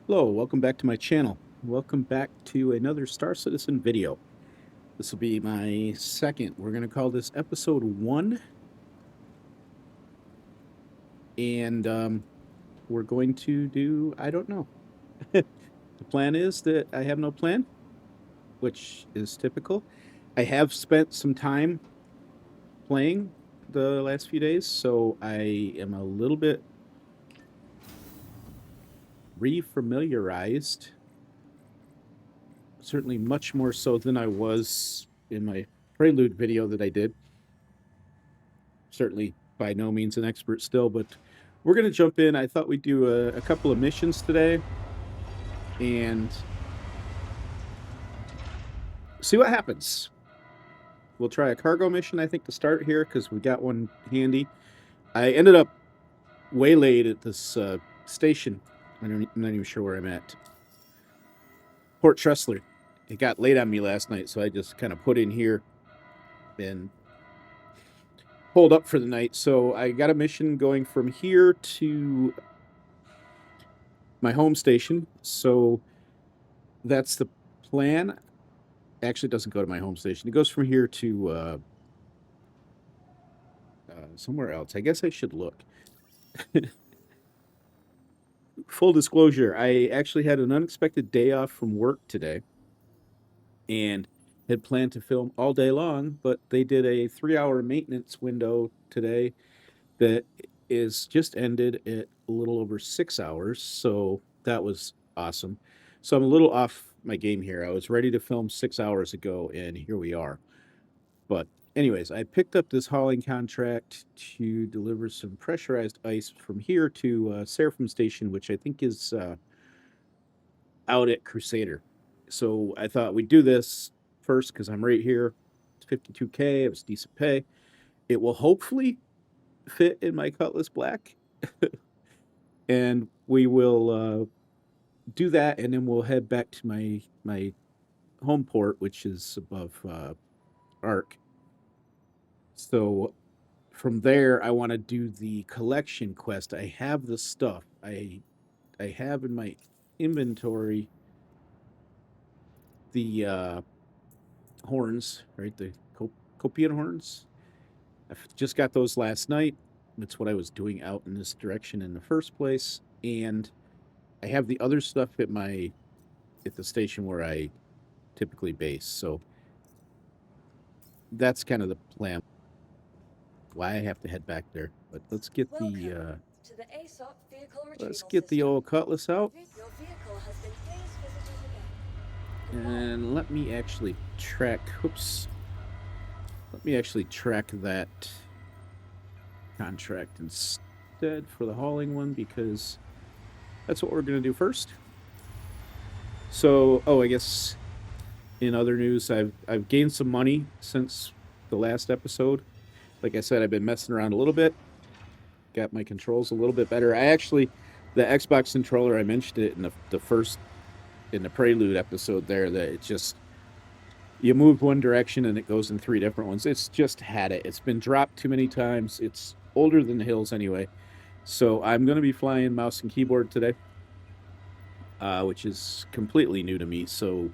Hello, welcome back to my channel. Welcome back to another Star Citizen video. This will be my second. We're going to call this episode 1. And we're going to do, I don't know. The plan is that I have no plan, which is typical. I have spent some time playing the last few days, so I am a little bit refamiliarized. Certainly much more so than I was in my Prelude video that I did. Certainly by no means an expert still, but we're going to jump in. I thought we'd do a couple of missions today and see what happens. We'll try a cargo mission, I think, to start here because we got one handy. I ended up waylaid at this station. I'm not even sure where I'm at. Port Tressler. It got late on me last night, so I just kind of put in here and pulled up for the night. So I got a mission going from here to my home station. So that's the plan. Actually, it doesn't go to my home station. It goes from here to somewhere else. I guess I should look. Full disclosure, I actually had an unexpected day off from work today and had planned to film all day long, but they did a 3-hour maintenance window today that is just ended at a little over 6 hours. So that was awesome. So I'm a little off my game here. I was ready to film 6 hours ago, and here we are. But anyways, I picked up this hauling contract to deliver some pressurized ice from here to Seraphim Station, which I think is out at Crusader. So I thought we'd do this first because I'm right here. It's 52K. It was decent pay. It will hopefully fit in my Cutlass Black, and we will do that, and then we'll head back to my home port, which is above Arc. So from there, I want to do the collection quest. I have the stuff. I have in my inventory the horns, right? The Copian horns. I just got those last night. That's what I was doing out in this direction in the first place. And I have the other stuff at the station where I typically base. So that's kind of the plan. Why I have to head back there. But let's get the To the ASOP vehicle let's retrieval get the system. old Cutlass out. Your vehicle has been phase visited again. And let me actually track. Oops. Let me actually track that contract instead for the hauling one because that's what we're going to do first. So, I guess in other news, I've gained some money since the last episode. Like I said, I've been messing around a little bit, got my controls a little bit better. I actually, the Xbox controller, I mentioned it in the first in the Prelude episode there that it just you move one direction and it goes in 3 different ones. It's just had it. It's been dropped too many times. It's older than the hills anyway. So I'm going to be flying mouse and keyboard today, which is completely new to me. So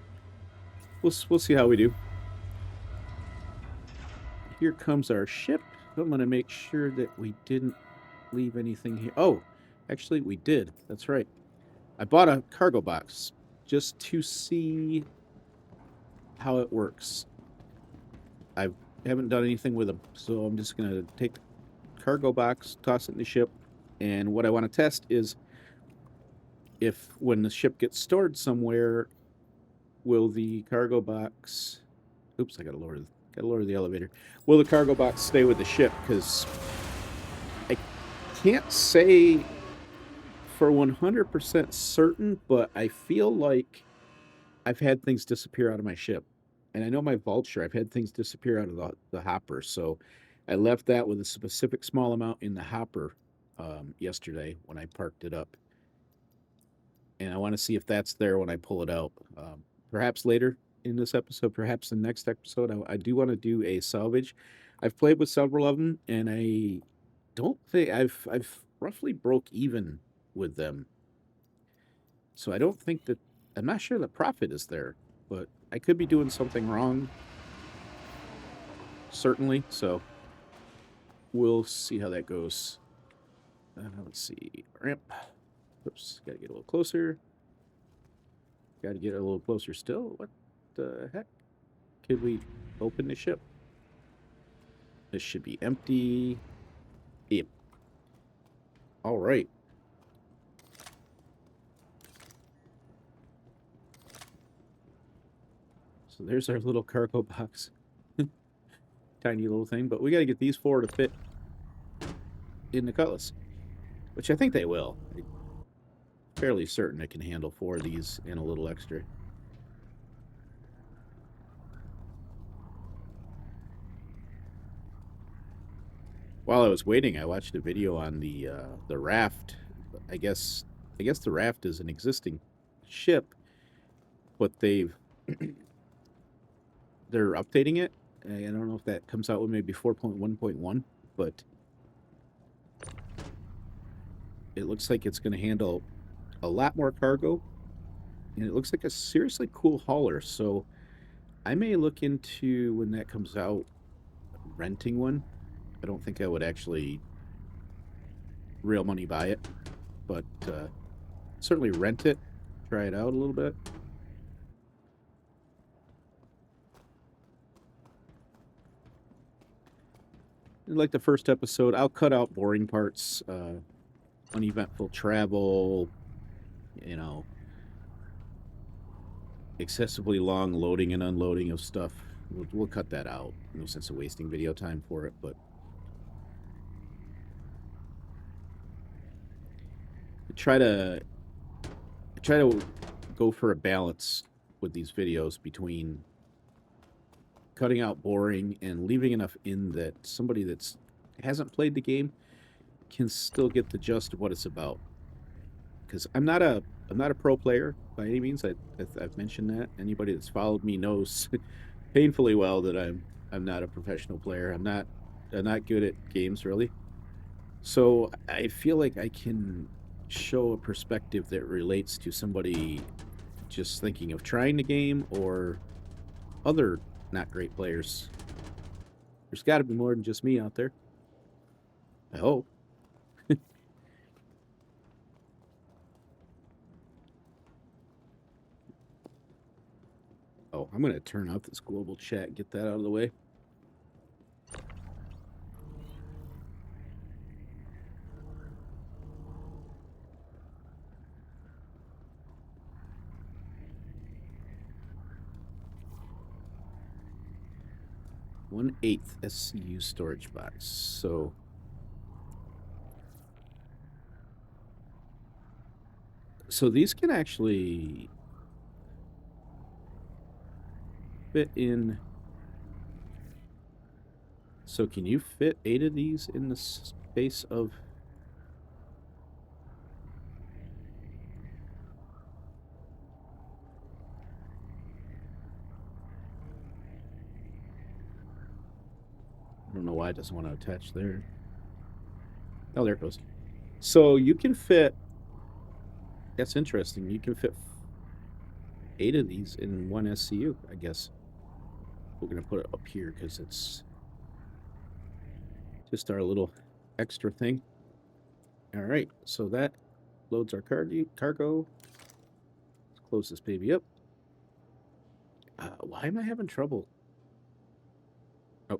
we'll see how we do. Here comes our ship. I'm going to make sure that we didn't leave anything here. Oh, actually, we did. That's right. I bought a cargo box just to see how it works. I haven't done anything with them, so I'm just going to take the cargo box, toss it in the ship, and what I want to test is if when the ship gets stored somewhere, will the cargo box? Oops, I gotta lower the elevator. Will the cargo box stay with the ship? Because I can't say for 100% certain, but I feel like I've had things disappear out of my ship. And I know my vulture, I've had things disappear out of the hopper. So I left that with a specific small amount in the hopper yesterday when I parked it up. And I want to see if that's there when I pull it out. Perhaps later in this episode, perhaps the next episode, I do want to do a salvage. I've played with several of them, and I don't think I've roughly broke even with them. So I don't think that, I'm not sure the profit is there, but I could be doing something wrong, certainly. So we'll see how that goes. Let's see. Ramp. Oops, gotta get a little closer. Gotta get a little closer still. What the heck? Could we open the ship? This should be empty. Yep. All right. So there's our little cargo box. Tiny little thing, but we got to get these 4 to fit in the Cutlass, which I think they will. I'm fairly certain it can handle 4 of these and a little extra. While I was waiting, I watched a video on the raft. I guess the raft is an existing ship, but they're updating it. I don't know if that comes out with maybe 4.1.1, but it looks like it's going to handle a lot more cargo, and it looks like a seriously cool hauler. So I may look into, when that comes out, renting one. I don't think I would actually real money buy it, but certainly rent it, try it out a little bit. Like the first episode, I'll cut out boring parts, uneventful travel, you know, excessively long loading and unloading of stuff. We'll cut that out. No sense of wasting video time for it, but try to try to go for a balance with these videos between cutting out boring and leaving enough in that somebody that's hasn't played the game can still get the gist of what it's about. Because I'm not a pro player by any means. I've mentioned that. Anybody that's followed me knows painfully well that I'm not a professional player. I'm not good at games really. So I feel like I can show a perspective that relates to somebody just thinking of trying the game or other not great players. There's got to be more than just me out there. I hope. Oh, I'm going to turn off this global chat, get that out of the way. One-8 S.C.U storage box. So these can actually fit in. So can you fit 8 of these in the space of? I don't know why it doesn't want to attach there. Oh, there it goes. So you can fit. That's interesting. You can fit 8 of these in one S.C.U, I guess. We're going to put it up here because it's just our little extra thing. All right, so that loads our cargo. Let's close this baby up. Why am I having trouble? Oh,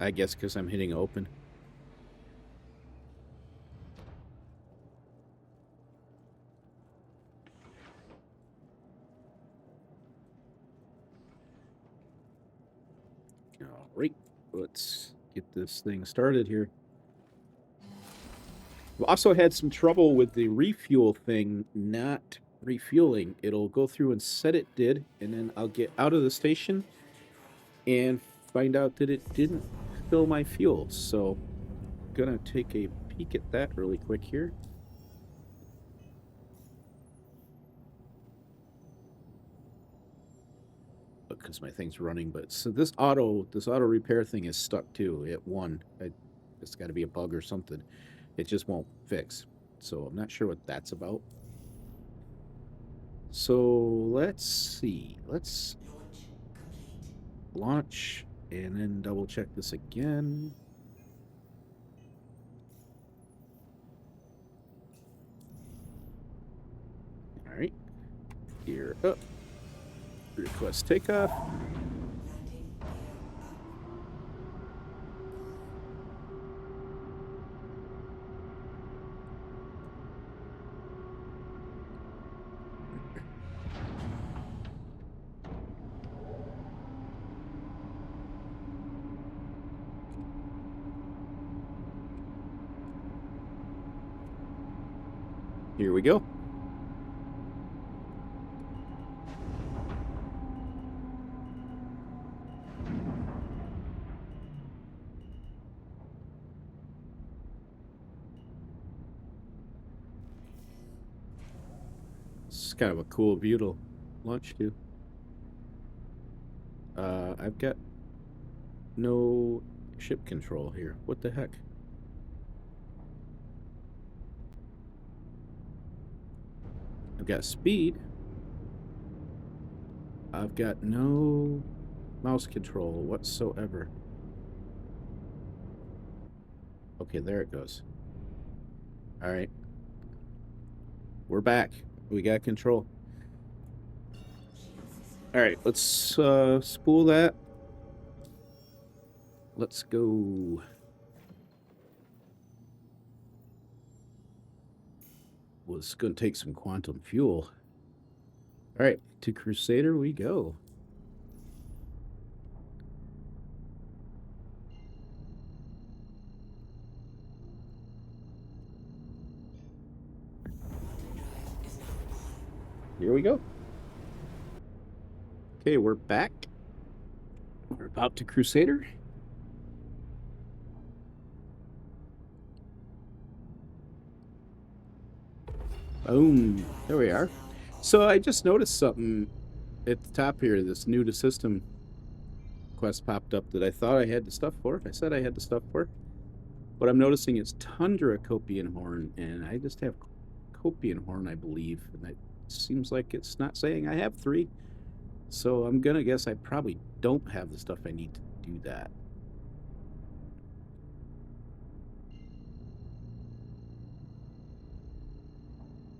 I guess because I'm hitting open. All right, let's get this thing started here. We also had some trouble with the refuel thing not refueling. It'll go through and set it did, and then I'll get out of the station and find out that it didn't fill my fuel. So I'm gonna take a peek at that really quick here. Because my thing's running, but so this auto repair thing is stuck too. It's got to be a bug or something. It just won't fix. So I'm not sure what that's about. So let's see. Let's launch and then double check this again. All right. Gear up. Request takeoff. Here we go. It's kind of a cool view to launch to. I've got no ship control here. What the heck? I've got speed. I've got no mouse control whatsoever. Okay, there it goes. All right. We're back. We got control. All right, let's spool that. Let's go. Well, it's going to take some quantum fuel. All right, to Crusader we go. Here we go. Okay, we're back. We're about to Crusader. Boom. There we are. So I just noticed something at the top here. This new to system quest popped up that I thought I had the stuff for. I said I had the stuff for. What I'm noticing is Tundra Copian Horn, and I just have Copian Horn, I believe. And it seems like it's not saying I have 3. So I'm going to guess I probably don't have the stuff I need to do that.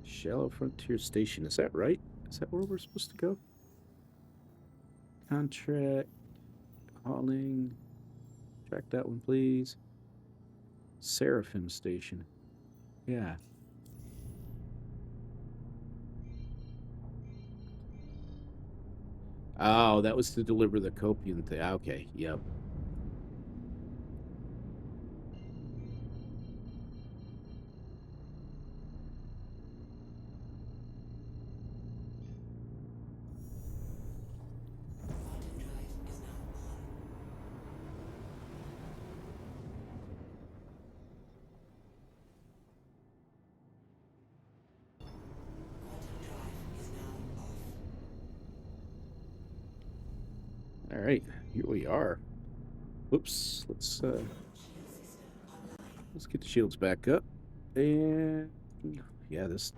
Shallow Frontier Station. Is that right? Is that where we're supposed to go? Contract. Calling. Track that one, please. Seraphim Station. Yeah. Oh, that was to deliver the copium thing. Okay, yep. All right, here we are. Whoops, let's get the shields back up. And yeah, this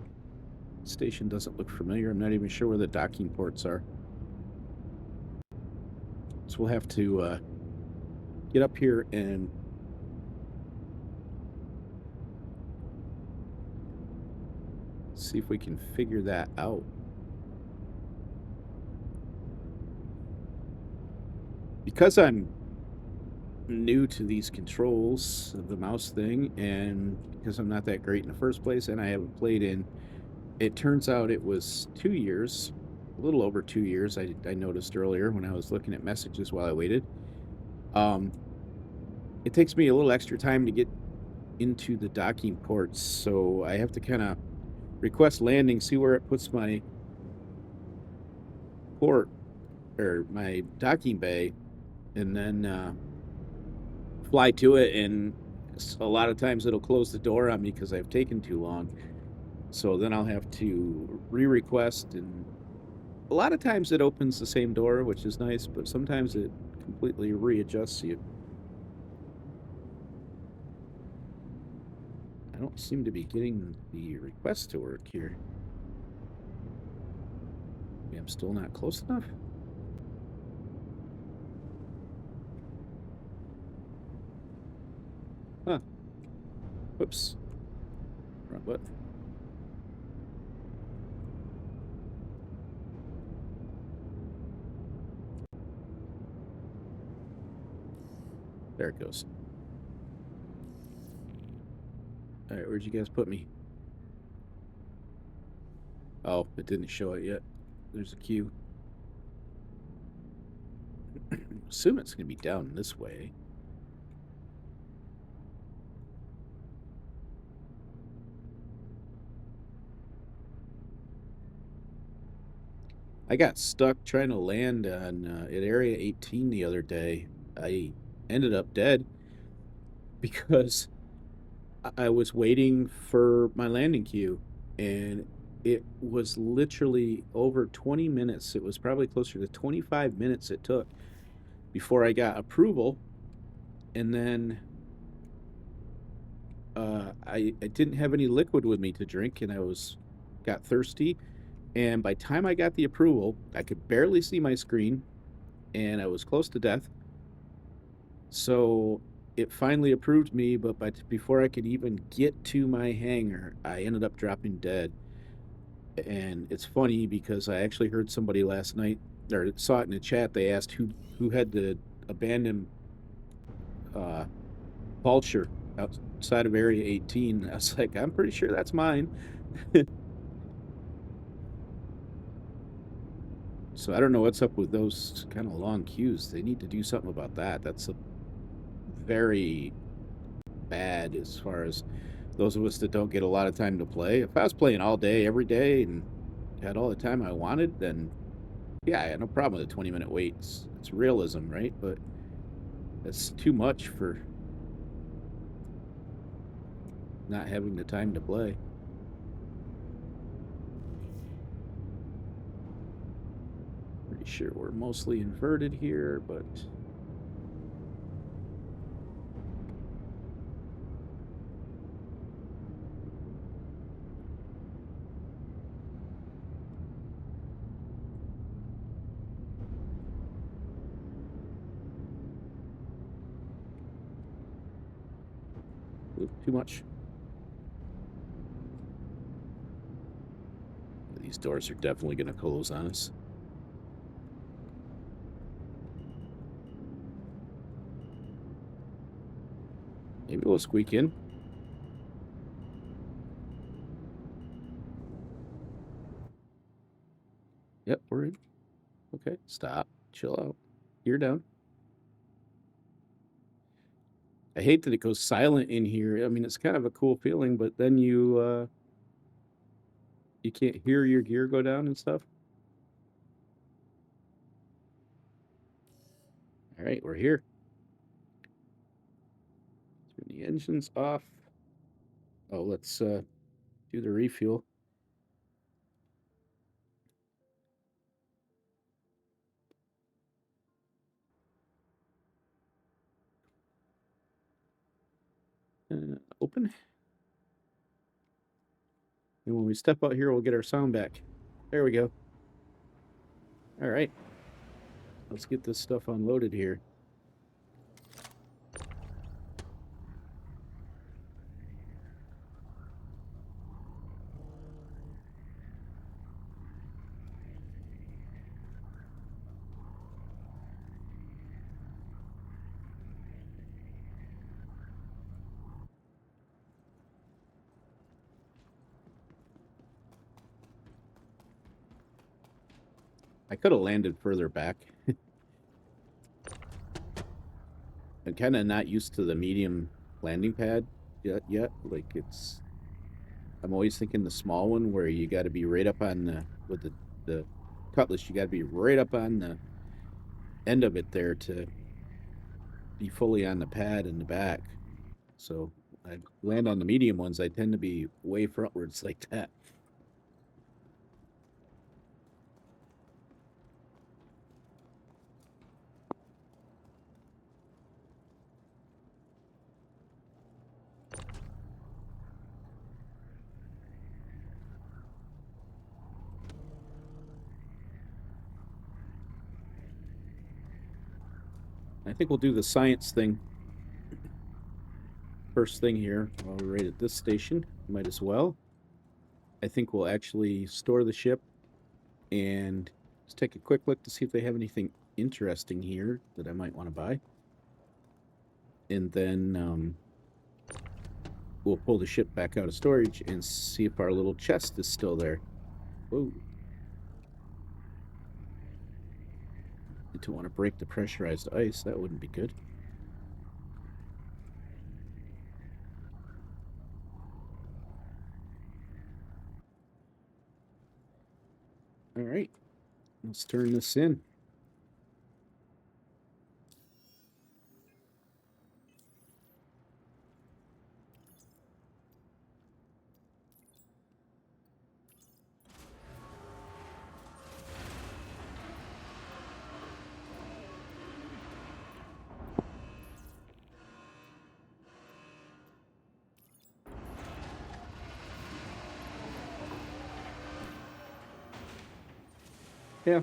station doesn't look familiar. I'm not even sure where the docking ports are. So we'll have to get up here and see if we can figure that out. Because I'm new to these controls of the mouse thing, and because I'm not that great in the first place, and I haven't played in, it turns out it was 2 years, a little over 2 years. I noticed earlier when I was looking at messages while I waited. It takes me a little extra time to get into the docking ports, so I have to kind of request landing, see where it puts my port or my docking bay, and then fly to it. And a lot of times it'll close the door on me because I've taken too long. So then I'll have to re-request, and a lot of times it opens the same door, which is nice, but sometimes it completely readjusts you. I don't seem to be getting the request to work here. Maybe I'm still not close enough. Huh. Whoops. Wrong button. There it goes. All right, where'd you guys put me? Oh, it didn't show it yet. There's a queue. Assume it's going to be down this way. I got stuck trying to land on at Area 18 the other day. I ended up dead because I was waiting for my landing queue, and it was literally over 20 minutes. It was probably closer to 25 minutes it took before I got approval, and then I didn't have any liquid with me to drink, and got thirsty. And by the time I got the approval, I could barely see my screen, and I was close to death. So it finally approved me, but before I could even get to my hangar, I ended up dropping dead. And it's funny because I actually heard somebody last night, or saw it in the chat. They asked who had the abandoned uh, vulture outside of Area 18. I was like, I'm pretty sure that's mine. So I don't know what's up with those kind of long queues. They need to do something about that. That's very bad as far as those of us that don't get a lot of time to play. If I was playing all day, every day, and had all the time I wanted, then yeah, I had no problem with a 20-minute wait. It's realism, right? But that's too much for not having the time to play. Pretty sure we're mostly inverted here, but too much. These doors are definitely going to close on us. Maybe we'll squeak in. Yep, we're in. Okay, stop. Chill out. You're down. I hate that it goes silent in here. I mean, it's kind of a cool feeling, but then you can't hear your gear go down and stuff. All right, we're here. Turn the engines off. Oh, let's do the refuel. Open. And when we step out here, we'll get our sound back. There we go. All right. Let's get this stuff unloaded here. I could have landed further back. I'm kind of not used to the medium landing pad yet. Like I'm always thinking the small one where you got to be right up on with the cutlass. You got to be right up on the end of it there to be fully on the pad in the back. So I land on the medium ones. I tend to be way frontwards like that. I think we'll do the science thing first thing here. While we're right at this station, might as well. I think we'll actually store the ship and just take a quick look to see if they have anything interesting here that I might want to buy. And then we'll pull the ship back out of storage and see if our little chest is still there. Whoa. I don't want to break the pressurized ice. That wouldn't be good. All right. Let's turn this in. Yeah.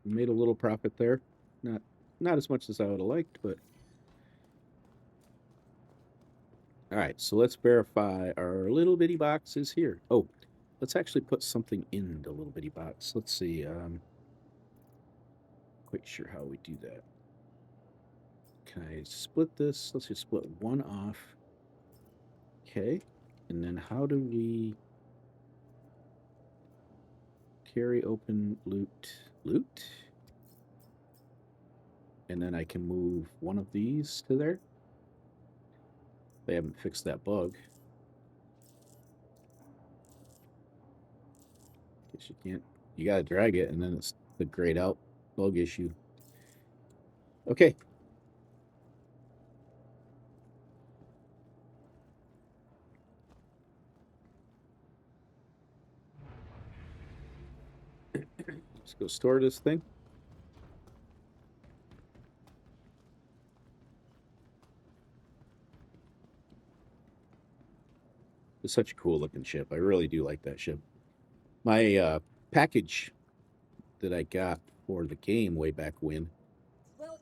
Made a little profit there. Not as much as I would have liked, but all right, so let's verify our little bitty box is here. Oh, let's actually put something in the little bitty box. Let's see. Quite sure how we do that. Can I split this? Let's just split one off. Okay. And then how do we carry open loot? Loot? And then I can move one of these to there. They haven't fixed that bug. Guess you can't. You gotta drag it, and then it's the grayed out bug issue. Okay. Let's go store this thing. It's such a cool looking ship. I really do like that ship. My package that I got for the game way back when Welcome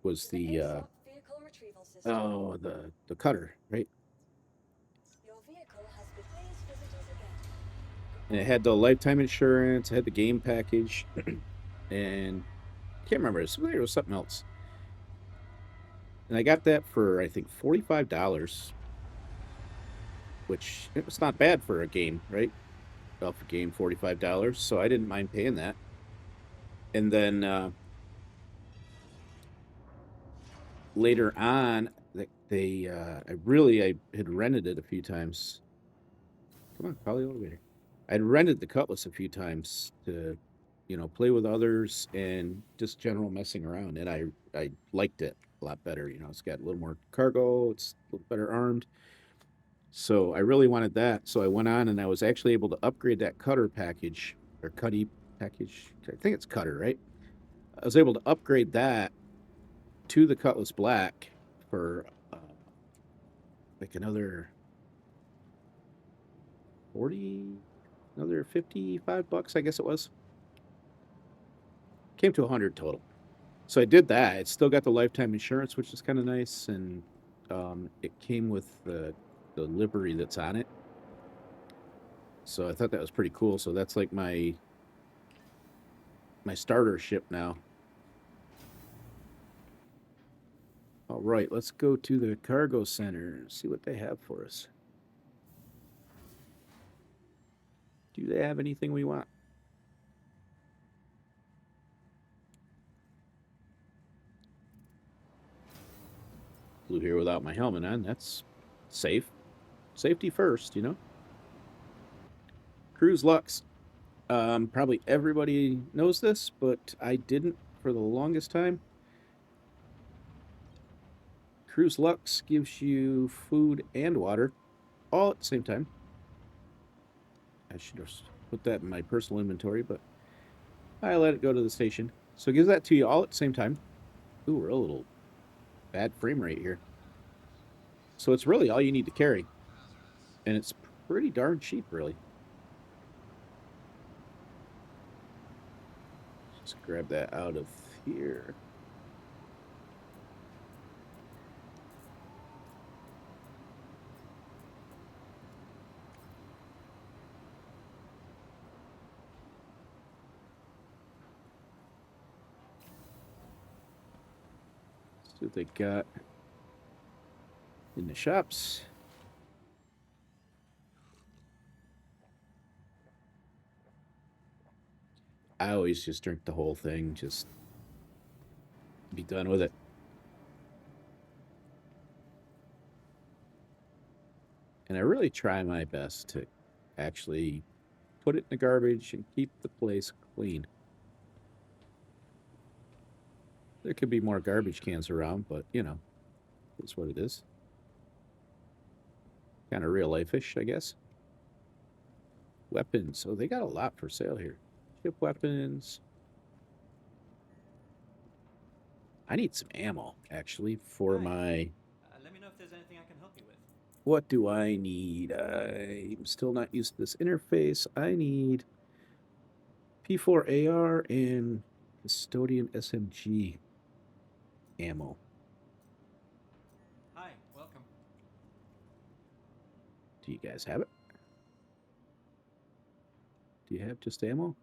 was to the the S.C.U.M. vehicle retrieval system. the cutter, right? Your vehicle has been please visitors again. And it had the lifetime insurance, it had the game package, and I can't remember. It was something else. And I got that for I think $45, which it was not bad for a game, right? Off a game, $45. So I didn't mind paying that. And then later on, I had rented it a few times. Come on, call the elevator. I'd rented the Cutlass a few times to, play with others and just general messing around, and I liked it a lot better. It's got a little more cargo, it's a little better armed. So I really wanted that. So I went on and I was actually able to upgrade that cutter package or cutty package. I think it's cutter, right? I was able to upgrade that to the Cutlass Black for like another 40, another $55, I guess it was. Came to 100 total. So I did that. It still got the lifetime insurance, which is kind of nice, and it came with the livery that's on it. So I thought that was pretty cool. So that's like my starter ship now. All right, let's go to the cargo center and see what they have for us. Do they have anything we want? Flew here without my helmet on. That's safe. Safety first. Cruise Lux. Probably everybody knows this, but I didn't for the longest time. Cruise Lux gives you food and water all at the same time. I should have put that in my personal inventory, but I let it go to the station. So it gives that to you all at the same time. Ooh, we're a little bad frame rate here. So it's really all you need to carry. And it's pretty darn cheap, really. Let's grab that out of here. See what they got in the shops. I always just drink the whole thing, just be done with it. And I really try my best to actually put it in the garbage and keep the place clean. There could be more garbage cans around, but you know, it's what it is. Kind of real life-ish, I guess. Weapons. So they got a lot for sale here. Ship weapons. I need some ammo, actually, for Hi. my... Let me know if there's anything I can help you with. What do I need? I'm still not used to this interface. I need P4AR and Custodian SMG ammo. Hi, welcome. Do you guys have it? Do you have just ammo?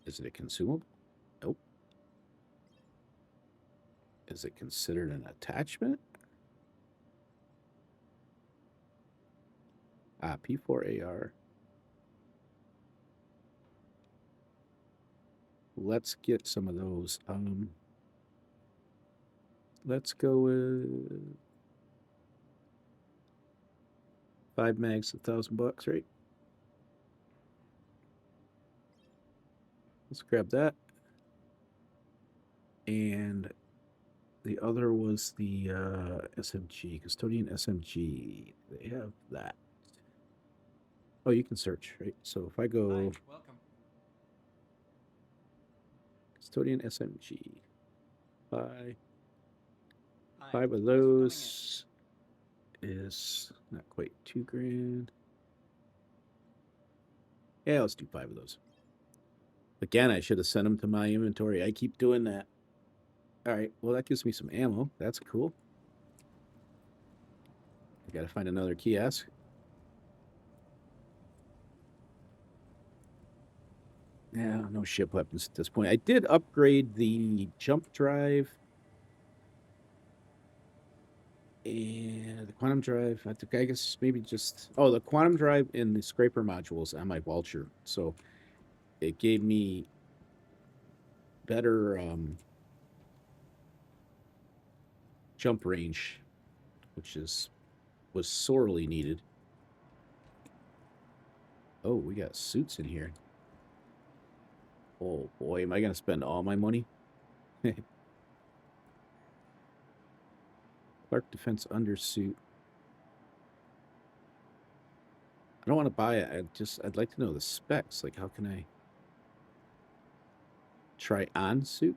Is it a consumable? Nope. Is it considered an attachment? Ah, P4AR. Let's get some of those. Let's go with 5 mags, $1,000, right? Let's grab that. And the other was the SMG, Custodian SMG. They have that. Oh, you can search, right? So if I go Hi, welcome. Custodian SMG, buy Hi, 5 of thanks for coming in. those is not quite $2,000. Yeah, let's do 5 of those. Again, I should have sent them to my inventory. I keep doing that. All right, well, that gives me some ammo. That's cool. I gotta find another kiosk. Yeah, no ship weapons at this point. I did upgrade the jump drive and the quantum drive. I think, I guess maybe just... Oh, the quantum drive and the scraper modules on my vulture. So it gave me better jump range, which was sorely needed. Oh, we got suits in here. Oh boy, am I gonna spend all my money? Clark Defense undersuit. I don't want to buy it. I'd like to know the specs. Like, how can I try on suit?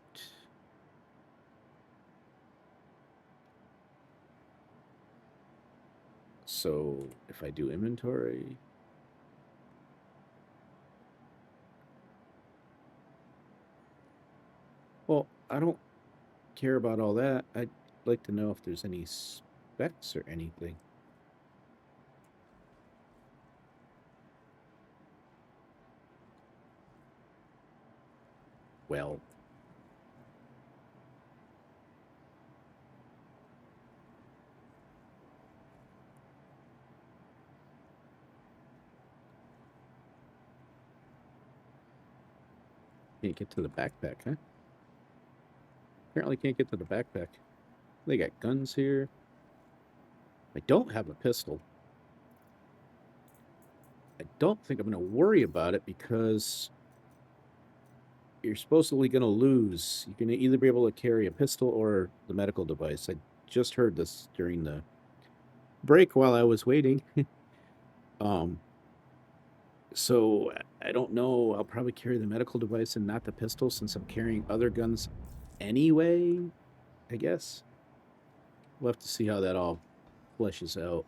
So if I do inventory, well, I don't care about all that. I'd like to know if there's any specs or anything. Well, can't get to the backpack, huh? Apparently can't get to the backpack. They got guns here. I don't have a pistol. I don't think I'm going to worry about it because you're supposedly going to lose. You're going to either be able to carry a pistol or the medical device. I just heard this during the break while I was waiting. So I don't know. I'll probably carry the medical device and not the pistol since I'm carrying other guns anyway, I guess. We'll have to see how that all fleshes out.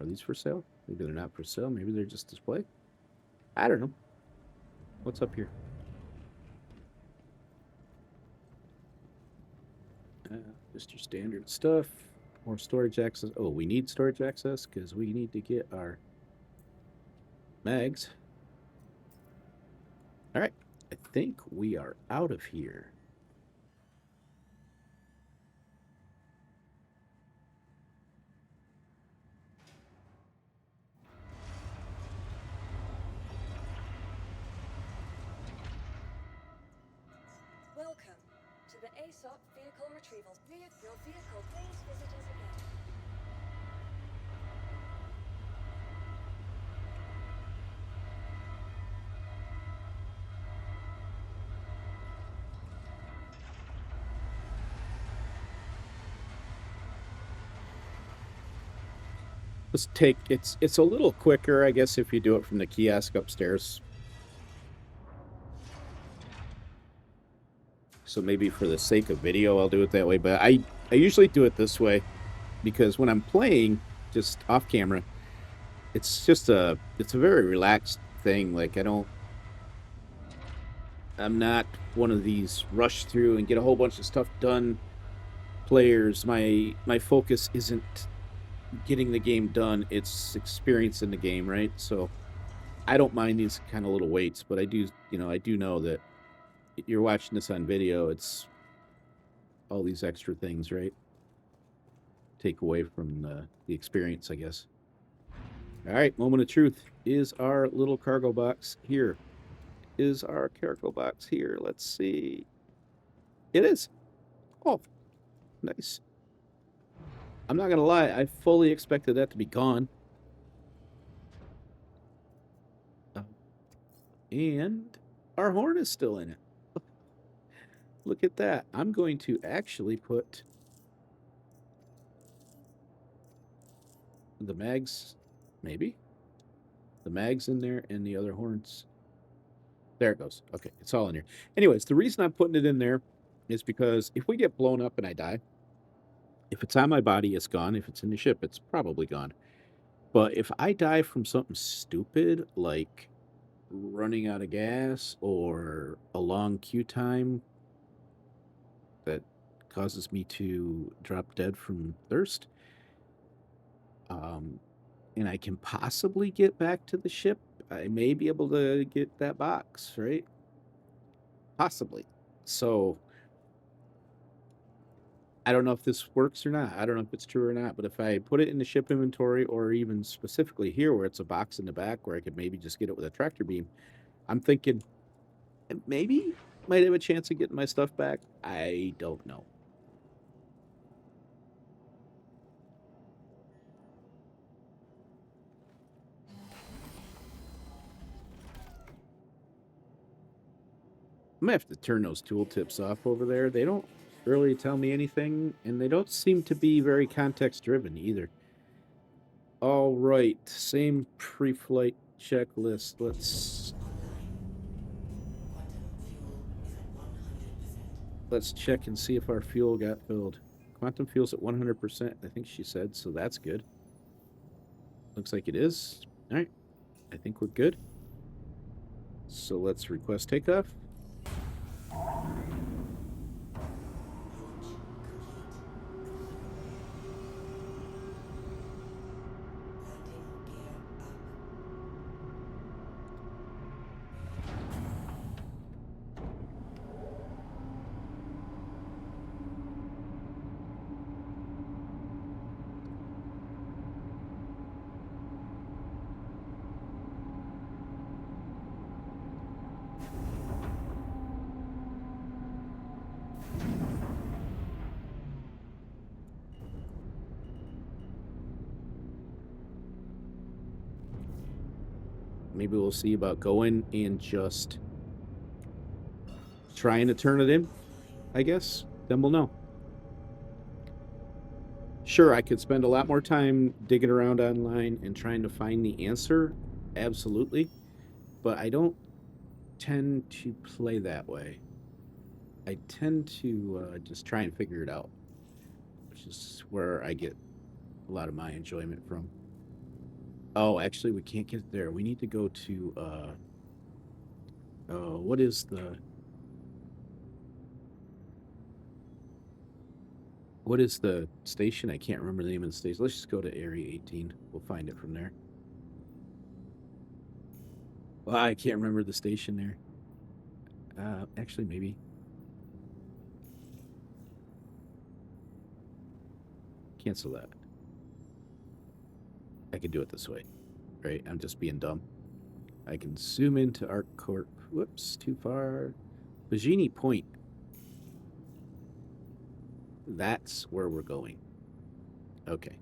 Are these for sale? Maybe they're not for sale. Maybe they're just display. I don't know. What's up here? Just your standard stuff. More storage access. Oh, we need storage access because we need to get our mags. All right. I think we are out of here. Welcome to the S.C.U.M vehicle retrieval. Your vehicle, please visit us again. Let's take it's a little quicker, I guess, if you do it from the kiosk upstairs. So maybe for the sake of video, I'll do it that way. But I usually do it this way because when I'm playing just off camera, it's a very relaxed thing. Like I'm not one of these rush through and get a whole bunch of stuff done players. My focus isn't getting the game done, it's experiencing the game, right? So I don't mind these kind of little waits, but I do know that you're watching this on video, it's all these extra things, right? Take away from the experience, I guess. All right, moment of truth. Is our little cargo box here? Is our cargo box here? Let's see. It is. Oh, nice. I'm not going to lie. I fully expected that to be gone. And our horn is still in it. Look at that. I'm going to actually put the mags, maybe? The mags in there and the other horns. There it goes. Okay, it's all in here. Anyways, the reason I'm putting it in there is because if we get blown up and I die, if it's on my body, it's gone. If it's in the ship, it's probably gone. But if I die from something stupid like running out of gas or a long queue time that causes me to drop dead from thirst, and I can possibly get back to the ship, I may be able to get that box, right? Possibly. So I don't know if this works or not. I don't know if it's true or not, but if I put it in the ship inventory or even specifically here where it's a box in the back where I could maybe just get it with a tractor beam, I'm thinking maybe might have a chance of getting my stuff back. I don't know. I'm gonna have to turn those tooltips off over there. They don't really tell me anything, and they don't seem to be very context driven either. All right, same pre-flight checklist. Let's check and see if our fuel got filled. Quantum fuel's at 100%, I think she said, so that's good. Looks like it is. All right, I think we're good. So let's request takeoff. Maybe we'll see about going and just trying to turn it in, I guess. Then we'll know. Sure, I could spend a lot more time digging around online and trying to find the answer. Absolutely. But I don't tend to play that way. I tend to just try and figure it out, which is where I get a lot of my enjoyment from. Oh, actually, we can't get there. We need to go to what is the station? I can't remember the name of the station. Let's just go to Area 18. We'll find it from there. Well, I can't remember the station there. Actually, maybe. Cancel that. I can do it this way, right? I'm just being dumb. I can zoom into ArcCorp. Whoops, too far. Bajini Point. That's where we're going. Okay.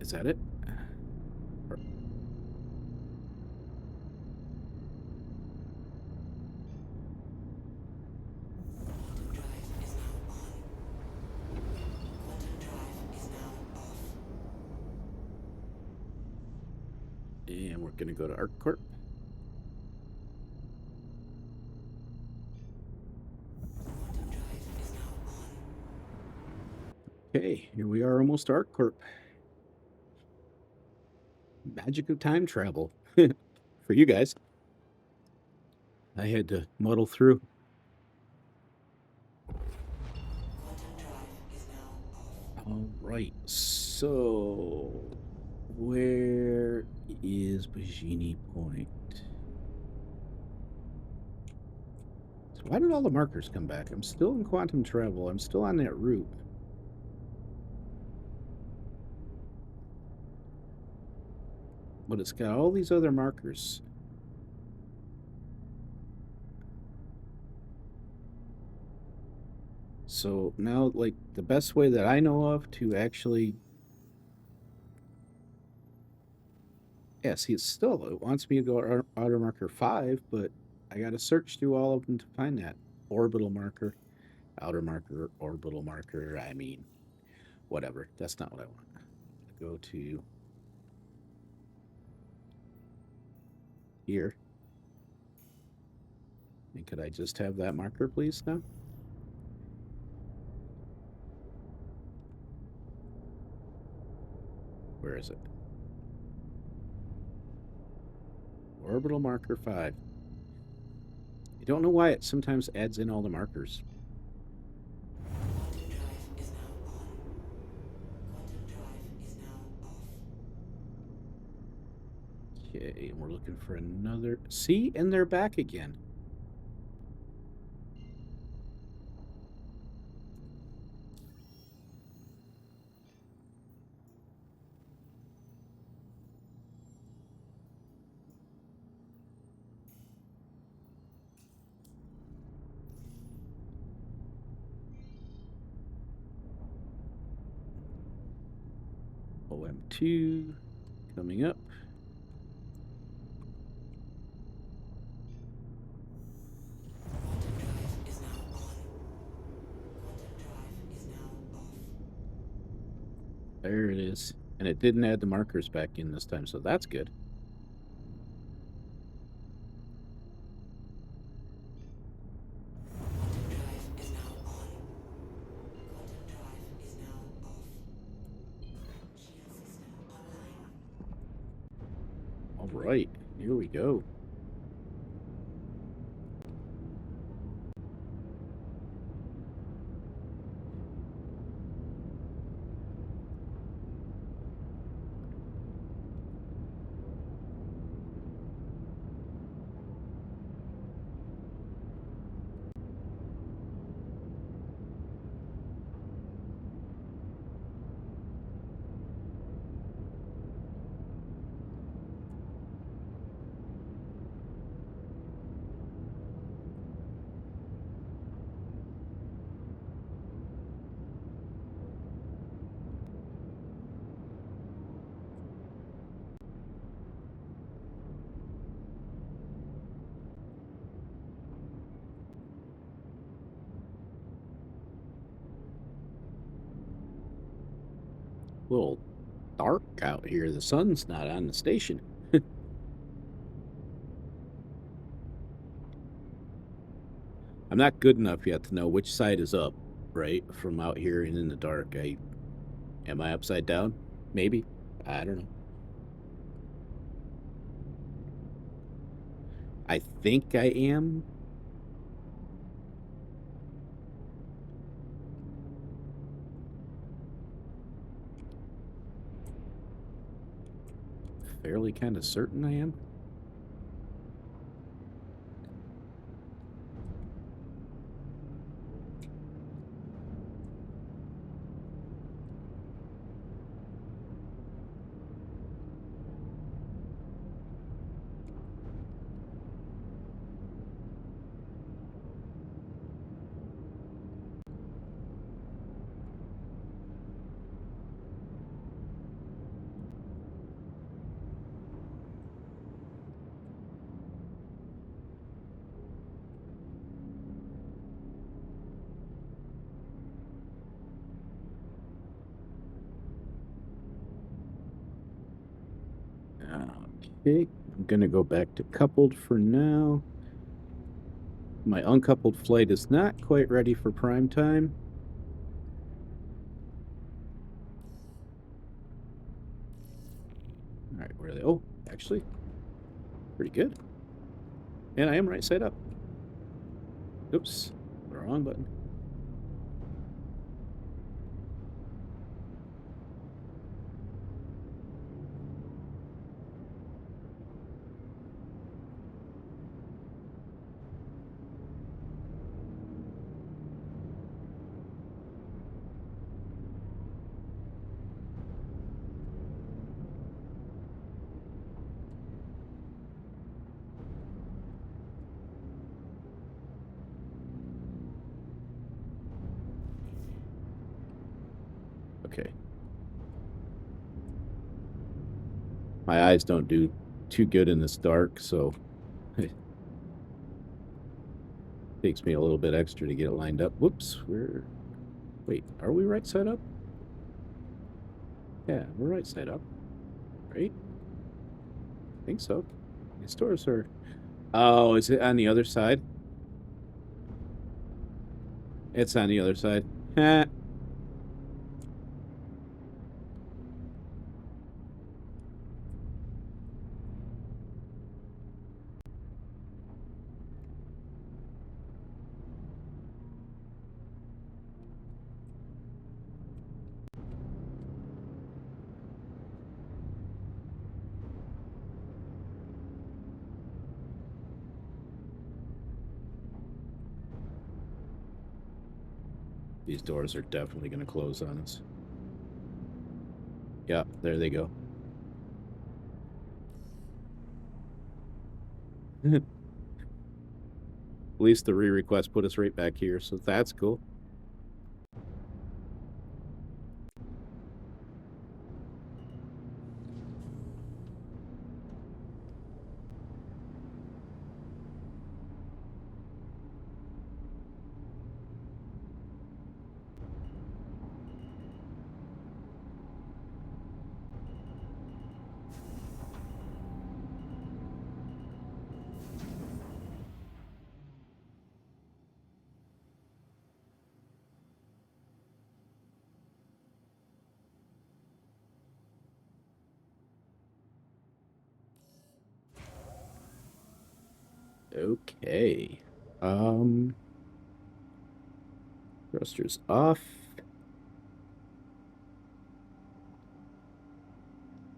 Is that it? And we're going to go to ArcCorp. Okay, here we are almost to ArcCorp. Magic of time travel. For you guys. I had to muddle through. All right, so where is Bajini Point? So why did all the markers come back? I'm still in quantum travel. I'm still on that route. But it's got all these other markers. So now, like, the best way that I know of to actually... Yeah, see, it wants me to go to outer marker 5, but I got to search through all of them to find that orbital marker, outer marker, orbital marker. I mean, whatever. That's not what I want. Go to here. And could I just have that marker, please, now? Where is it? Orbital marker 5. I don't know why it sometimes adds in all the markers. Okay, and we're looking for another... See? And they're back again. OM2 coming up. There it is. And it didn't add the markers back in this time, so that's good. All right, here we go. A little dark out here. The sun's not on the station. I'm not good enough yet to know which side is up, right? From out here and in the dark. Am I upside down? Maybe. I don't know. I think I am. Fairly kind of certain I am. Okay, I'm gonna go back to coupled for now. My uncoupled flight is not quite ready for prime time. All right, where are they? Oh, actually, pretty good. And I am right side up. Oops, the wrong button. Okay. My eyes don't do too good in this dark, so it takes me a little bit extra to get it lined up. Whoops, wait, are we right side up? Yeah, we're right side up, right? I think so. These doors are... Oh, is it on the other side? It's on the other side. Heh. These doors are definitely going to close on us. Yeah, there they go. At least the re-request put us right back here, so that's cool. Okay. Thrusters off.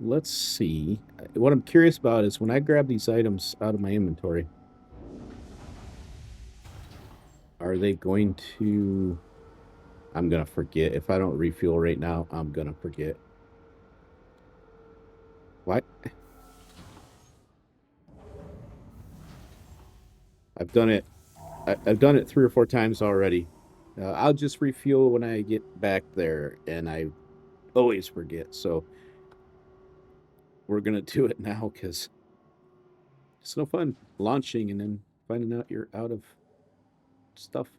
Let's see. What I'm curious about is when I grab these items out of my inventory, are they going to... I'm going to forget. If I don't refuel right now, I'm going to forget. What? I've done it. I've done it 3 or 4 times already. I'll just refuel when I get back there, and I always forget. So we're going to do it now because it's no fun launching and then finding out you're out of stuff.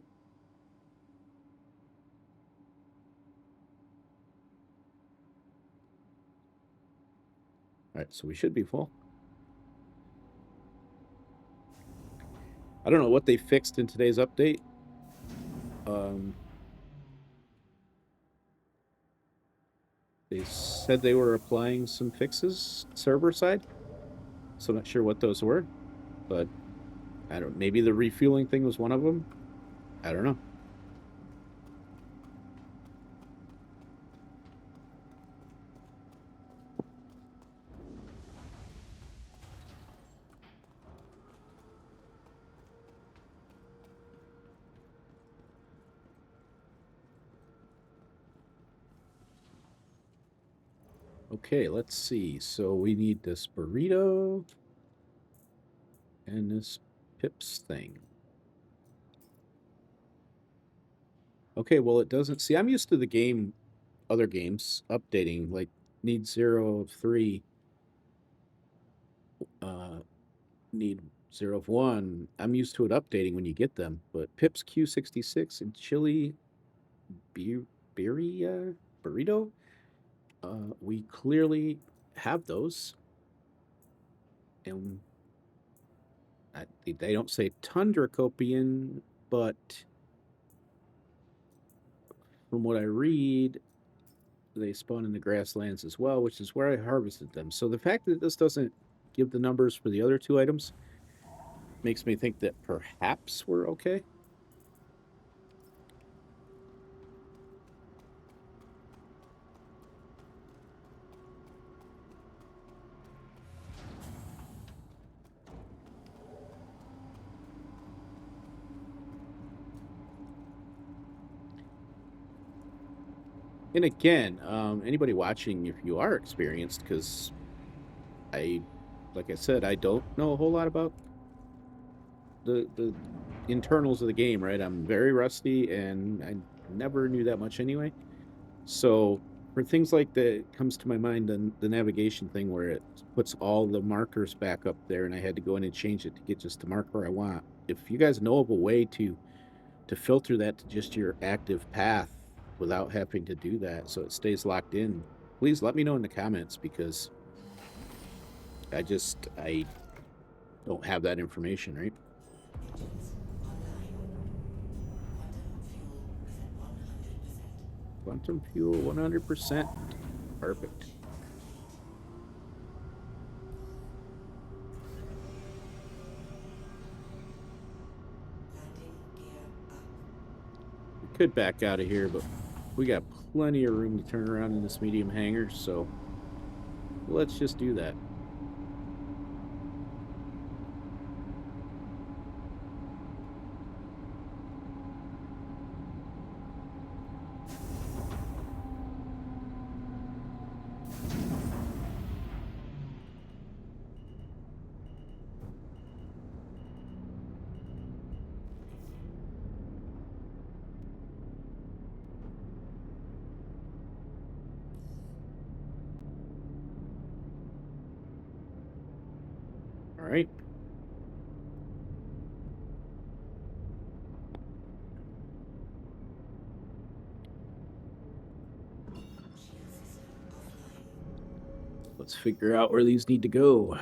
All right, so we should be full. I don't know what they fixed in today's update, They said they were applying some fixes server side, so I'm not sure what those were, but I don't. Maybe the refueling thing was one of them. I don't know. Okay, let's see. So we need this burrito and this pips thing. Okay, well, it doesn't see. I'm used to the game, other games updating, like need 0 of 3, need 0 of 1. I'm used to it updating when you get them, but pips Q66 and chili birria burrito, we clearly have those, and they don't say tundra copian, but from what I read, they spawn in the grasslands as well, which is where I harvested them. So the fact that this doesn't give the numbers for the other 2 items makes me think that perhaps we're okay. And again, anybody watching, if you are experienced, because like I said, I don't know a whole lot about the internals of the game, right? I'm very rusty, and I never knew that much anyway. So for things like that, comes to my mind the navigation thing where it puts all the markers back up there, and I had to go in and change it to get just the marker I want. If you guys know of a way to filter that to just your active path without having to do that, so it stays locked in, please let me know in the comments, because I don't have that information, right? Quantum fuel 100%. Perfect. We could back out of here, but we got plenty of room to turn around in this medium hangar, so let's just do that. All right. Let's figure out where these need to go.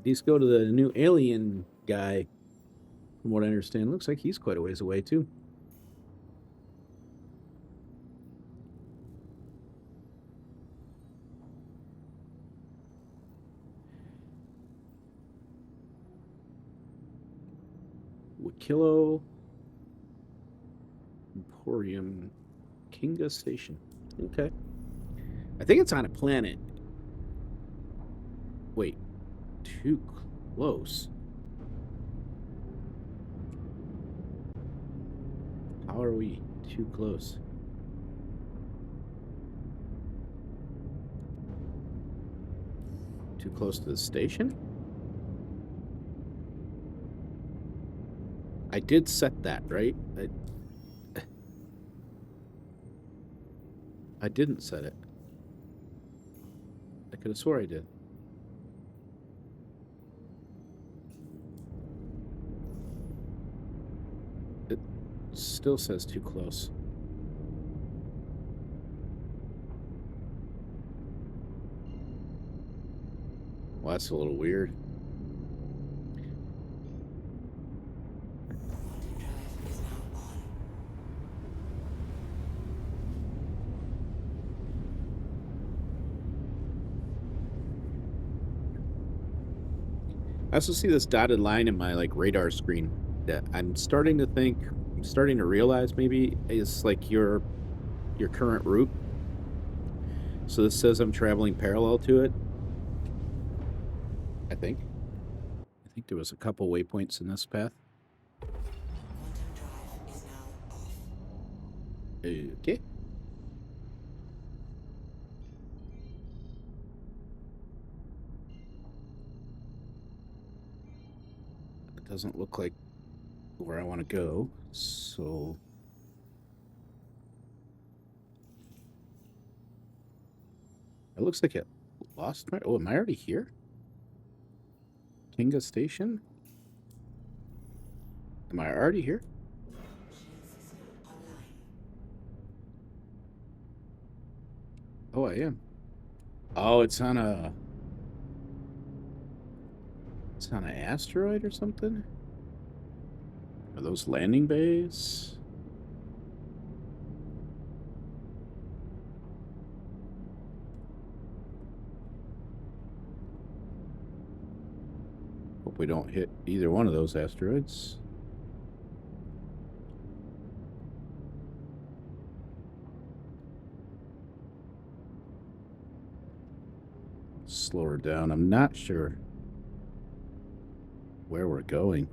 These go to the new alien guy, from what I understand. Looks like he's quite a ways away, too. Wickelo Emporium, Kinga Station. Okay. I think it's on a planet. Wait, too close. How are we too close? Too close to the station? I did set that, right? I didn't set it. I could have swore I did. It still says too close. Well, that's a little weird. I also see this dotted line in my like radar screen that I'm starting to realize maybe is like your current route. So this says I'm traveling parallel to it. I think there was a couple waypoints in this path. Quantum drive is now off. Okay. It doesn't look like where I want to go, so it looks like it lost my. Oh, am I already here? Kinga Station? Am I already here? Shield system online. Oh, I am. Oh, it's on an asteroid or something? Are those landing bays? Hope we don't hit either one of those asteroids. Slow her down. I'm not sure where we're going.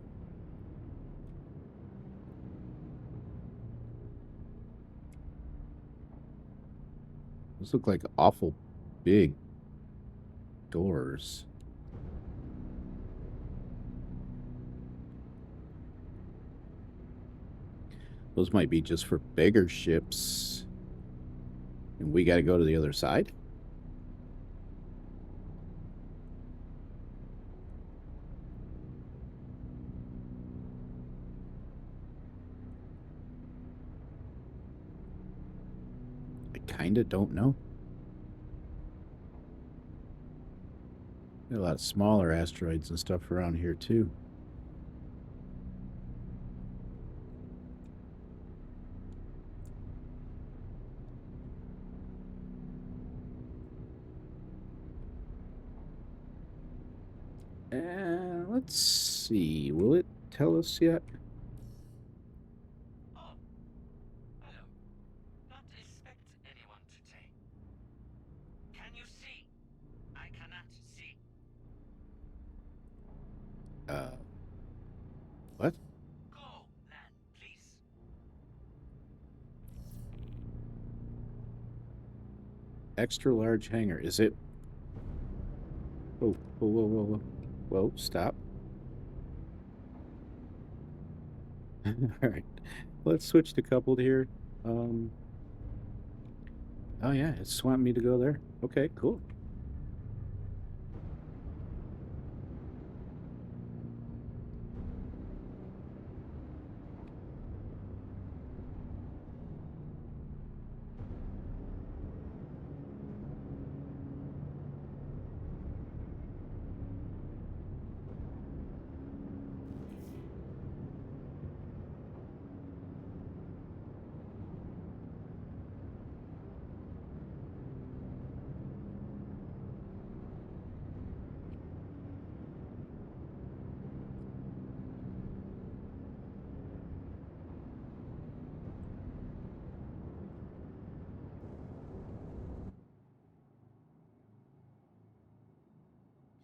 Those look like awful big doors. Those might be just for bigger ships. And we got to go to the other side? I kind of don't know. There are a lot of smaller asteroids and stuff around here, too. Let's see. Will it tell us yet? Oh, hello. Not expect anyone today. Can you see? I cannot see. What? Go, land, please. Extra large hangar. Is it? Oh, whoa, whoa, whoa, whoa. Whoa, stop. All right. Let's switch to coupled here. Oh, yeah, it's wanting me to go there. Okay, cool.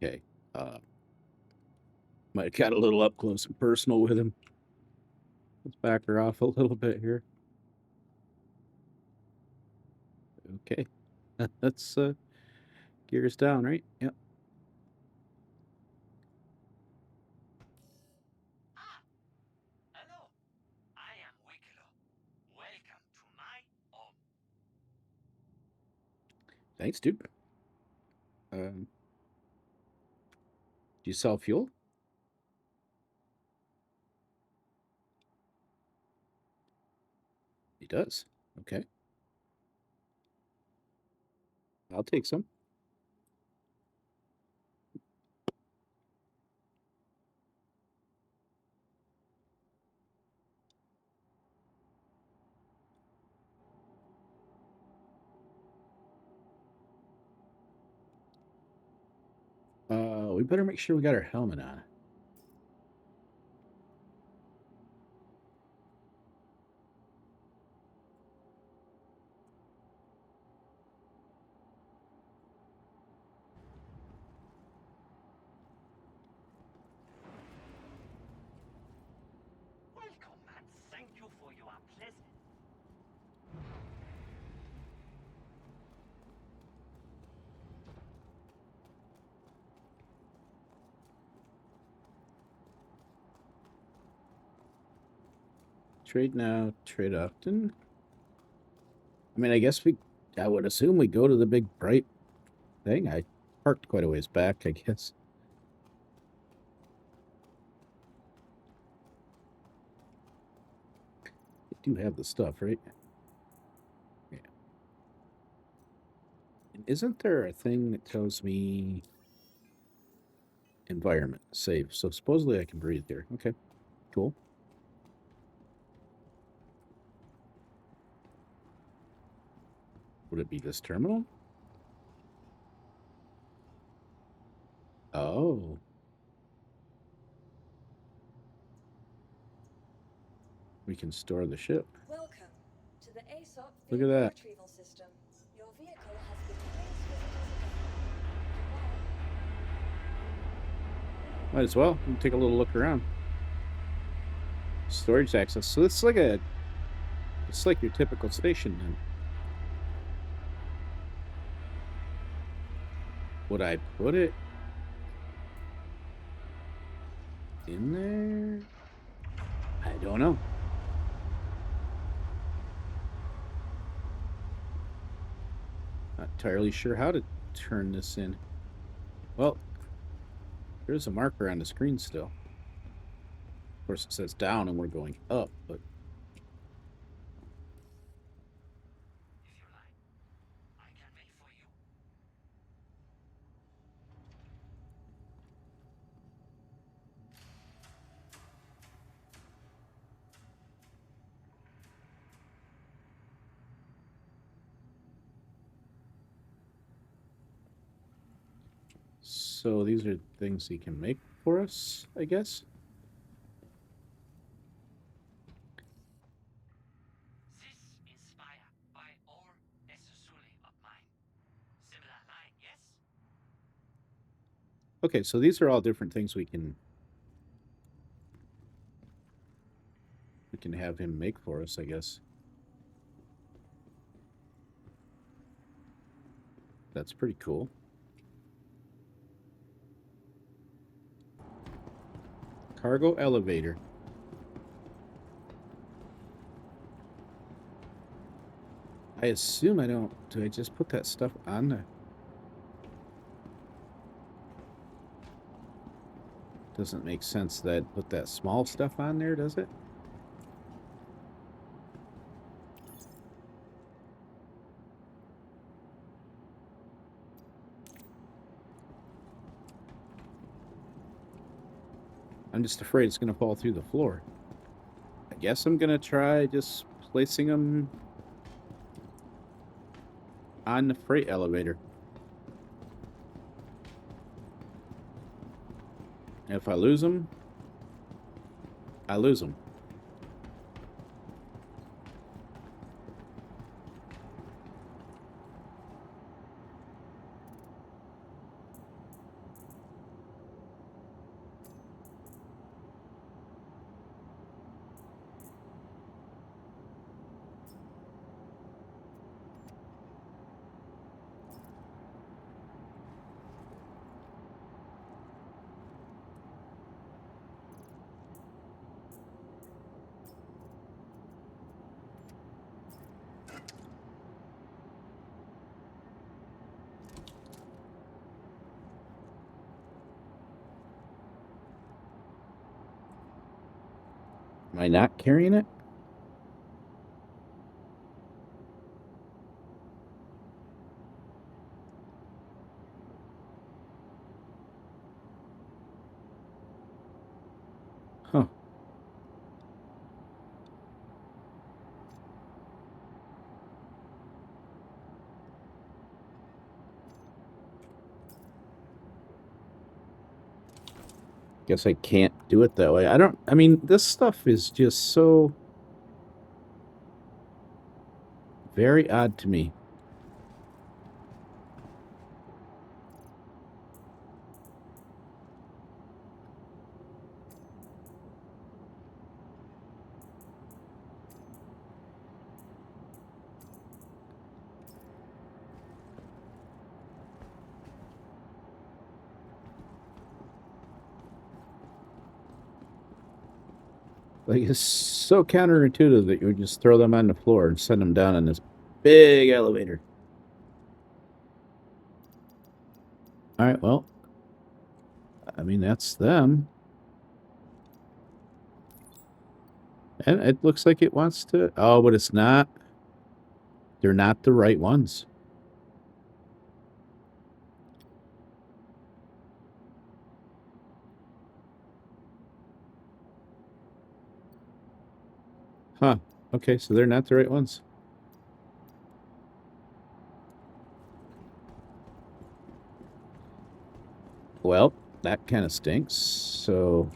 Okay. Might have got a little up close and personal with him. Let's back her off a little bit here. Okay. That's gears down, right? Yep. Ah, hello. I am Wickelo. Welcome to my home. Thanks, dude. Do you sell fuel? He does. Okay. I'll take some. We we better make sure we got our helmet on. Welcome and thank you for your present. Trade now, trade often. I mean, I would assume we go to the big bright thing. I parked quite a ways back, I guess. I do have the stuff, right? Yeah. And isn't there a thing that tells me environment safe? So supposedly I can breathe here. Okay, cool. Would it be this terminal? Oh. We can store the ship. Welcome to the ASOP Look at vehicle that. retrieval system. Your vehicle has been placed with us again. Might as well. We can take a little look around. Storage access. So it's like your typical station then. Would I put it in there? I don't know. Not entirely sure how to turn this in. Well, there's a marker on the screen still. Of course, it says down and we're going up, but If you like, I can make for you. so these are things he can make for us, I guess. This inspired by all S.C.U.M of mine. Similar line, yes? Okay, so these are all different things we can have him make for us, I guess. That's pretty cool. Cargo elevator. I assume I don't... Do I just put that stuff on the... Doesn't make sense that I'd put that small stuff on there, does it? I'm just afraid it's going to fall through the floor. I guess I'm going to try just placing them on the freight elevator. If I lose them, I lose them. Am I not carrying it? Huh. Guess I can't do it that way. I mean, this stuff is just so very odd to me. Like, it's so counterintuitive that you would just throw them on the floor and send them down in this big elevator. All right, well, I mean, that's them. And it looks like it wants to. Oh, but it's not. They're not the right ones. Huh. Okay, so they're not the right ones. Well, that kind of stinks. So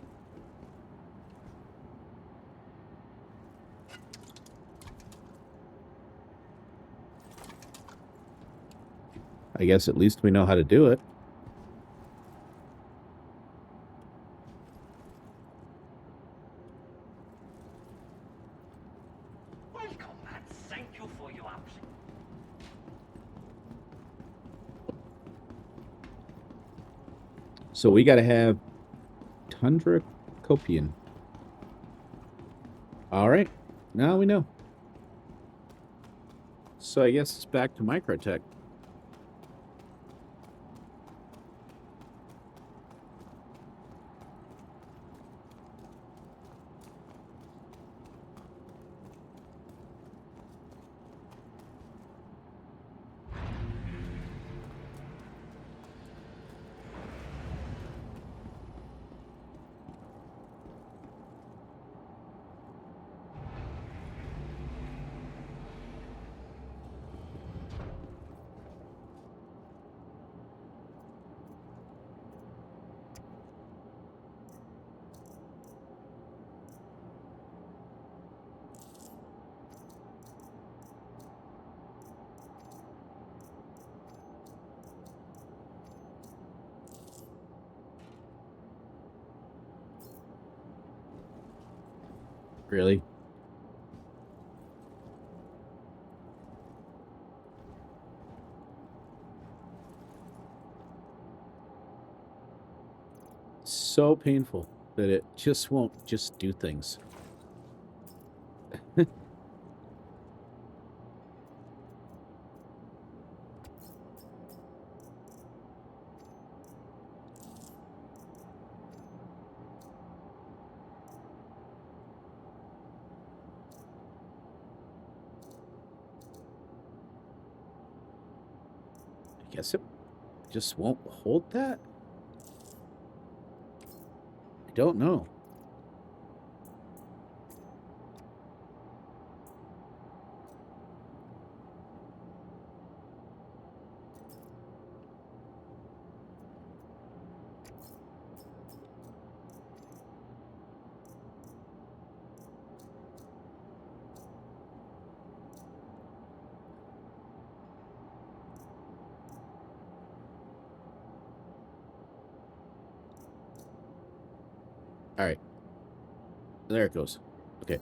I guess at least we know how to do it. Welcome and thank you for your apply. So we got to have Tundra Copian. All right, now we know. So I guess it's back to Microtech. Really? So painful that it just won't just do things. I guess it just won't hold that? I don't know. All right. There it goes. Okay.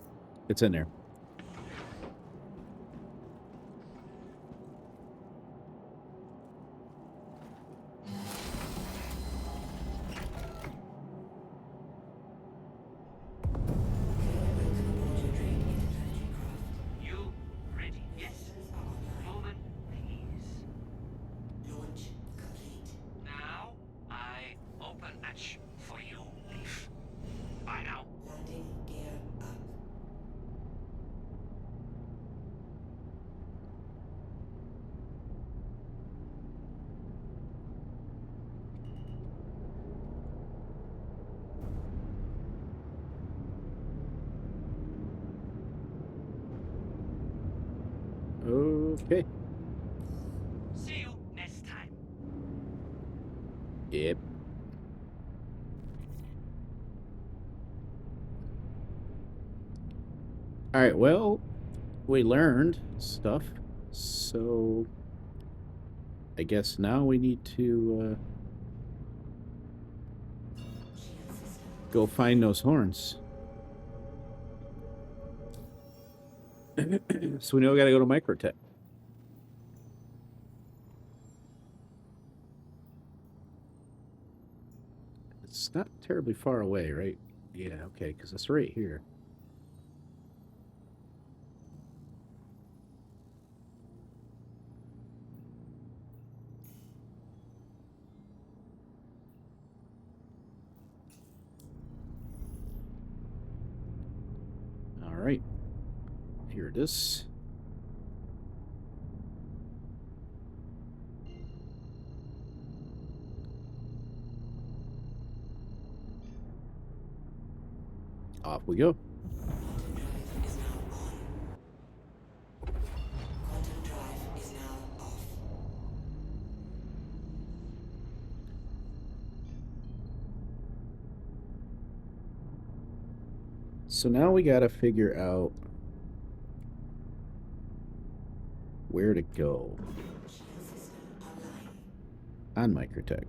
It's in there. You ready? Yes. Moment, please. Launch complete. Now I open hatch for you, Leaf. Bye now. Landing gear up. Okay. See you next time. Yep. All right, well, we learned stuff, so I guess now we need to go find those horns. So we know we gotta go to Microtech. It's not terribly far away, right? Yeah, okay, because it's right here. All right, here it is. Off we go. Quantum drive is now on. Quantum drive is now off. So now we gotta figure out where to go Shield system online. on Microtech.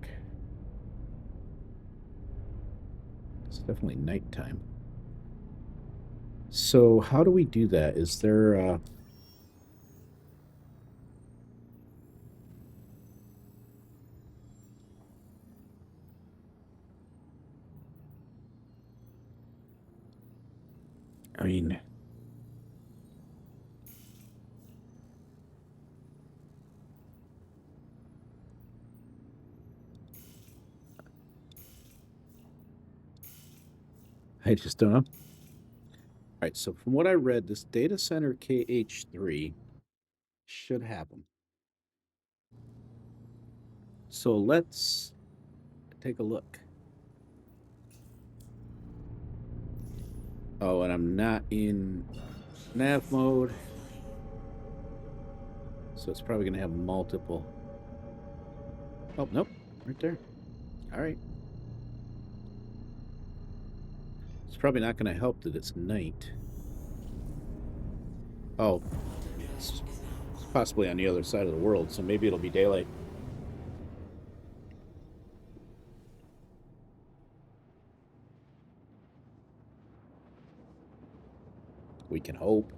It's definitely nighttime. So how do we do that? Is there I mean, I just don't know. All right, so from what I read, this data center KH3 should have them. So let's take a look. Oh, and I'm not in nav mode, so it's probably going to have multiple. Oh, nope, right there. All right. It's probably not going to help that it's night. Oh, it's possibly on the other side of the world, so maybe it'll be daylight. We can hope.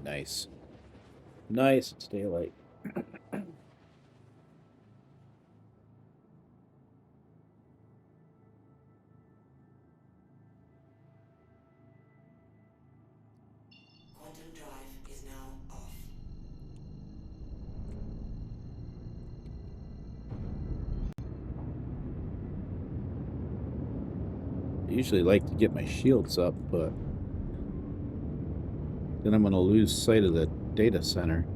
Nice. Nice, it's daylight. Quantum drive is now off. I usually like to get my shields up, but then I'm going to lose sight of the data center.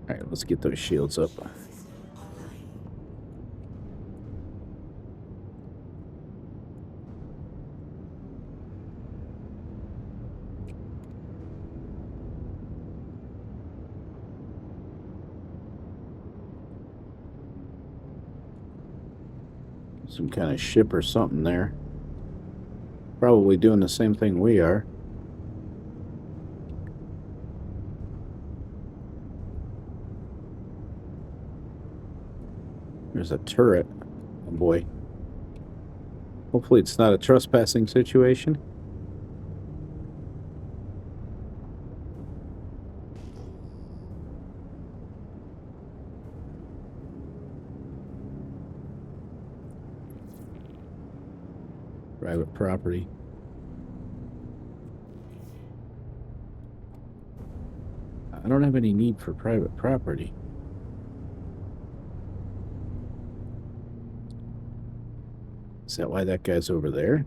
All right, let's get those shields up. Shield system online. Some kind of ship or something there. Probably doing the same thing we are. There's a turret. Oh boy. Hopefully it's not a trespassing situation. Private property. I don't have any need for private property. Is that why that guy's over there?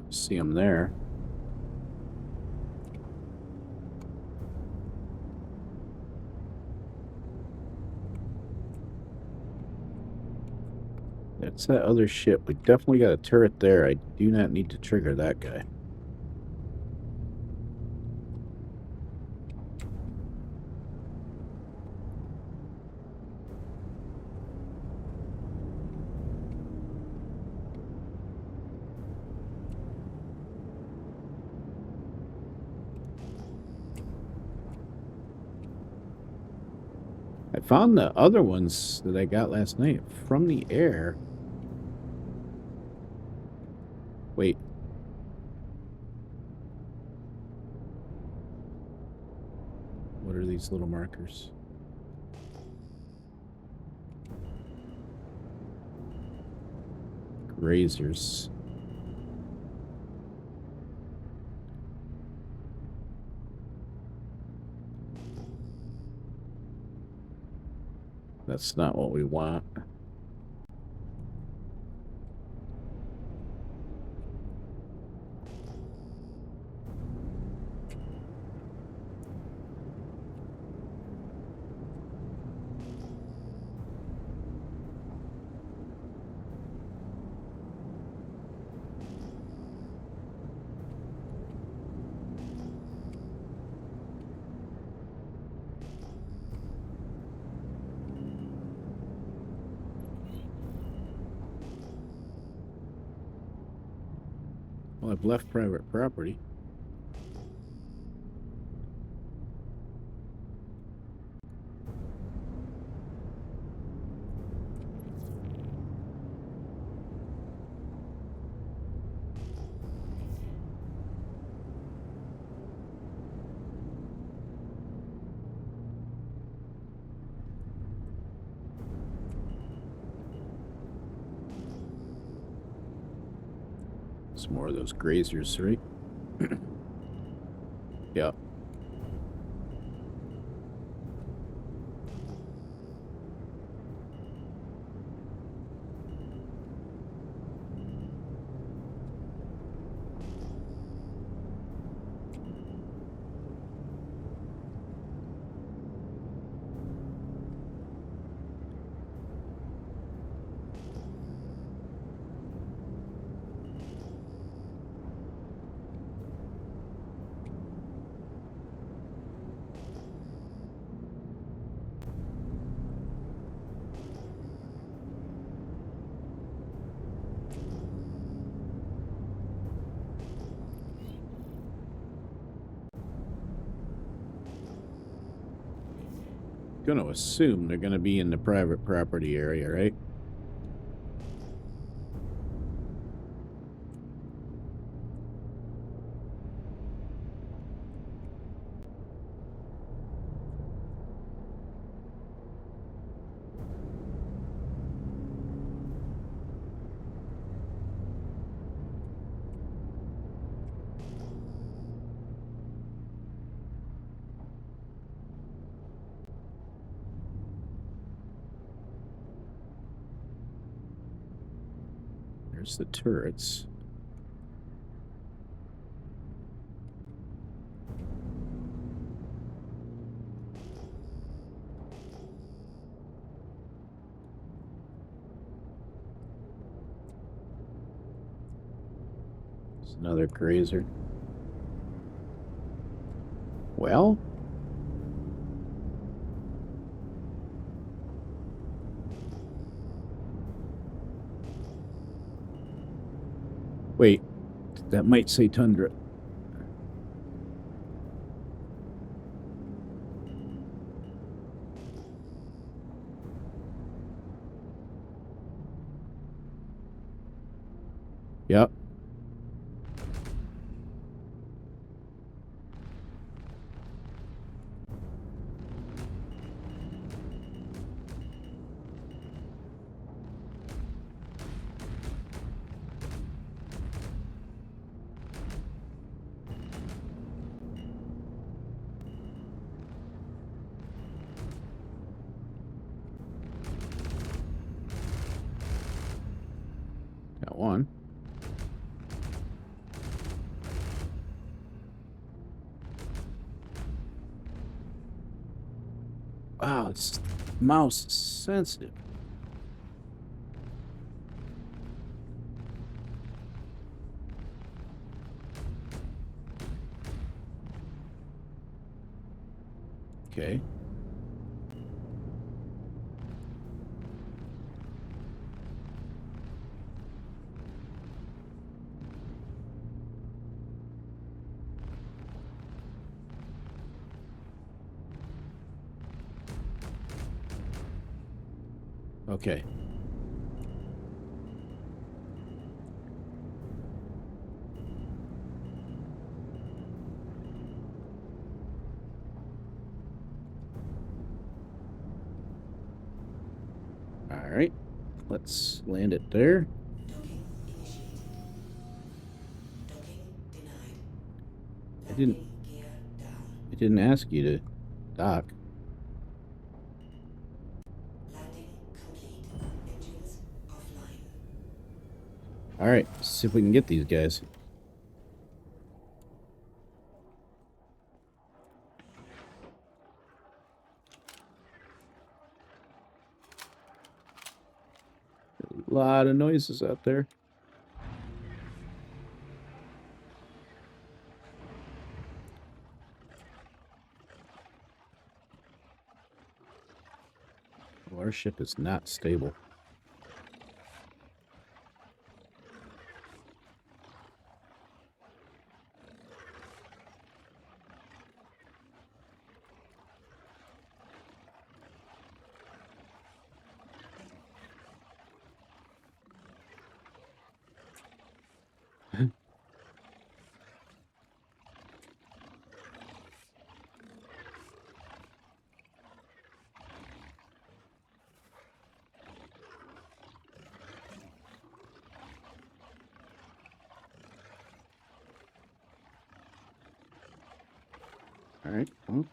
See him there. That's that other ship. We definitely got a turret there. I do not need to trigger that guy. I found the other ones that I got last night from the air. Wait. What are these little markers? Razors. That's not what we want. Well, I've left private property. Some more of those grazers, right? Yeah. Gonna assume they're gonna be in the private property area, right? There's the turrets. It's another grazer. Well, wait, that might say tundra. Yep. Got one. Wow, it's mouse is sensitive. Okay. Okay. All right. Let's land it there. Docking initiated. Docking denied. I didn't Landing gear down. I didn't ask you to dock. Landing complete. Engines offline. All right, let's see if we can get these guys. A lot of noises out there. Well, our ship is not stable. All right. Well,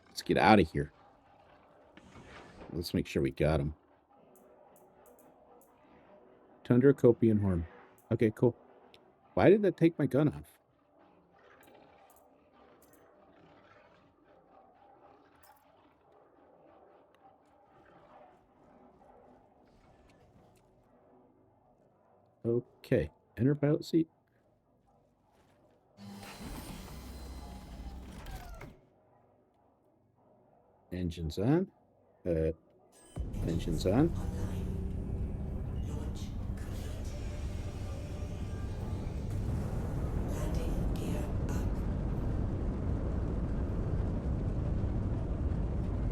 let's get out of here. Let's make sure we got him. Tundra, Kopi, and Horn. Okay, cool. Why did that take my gun off? Okay. Enter pilot seat. Engines on. Engines on. Online. Launch complete. Landing gear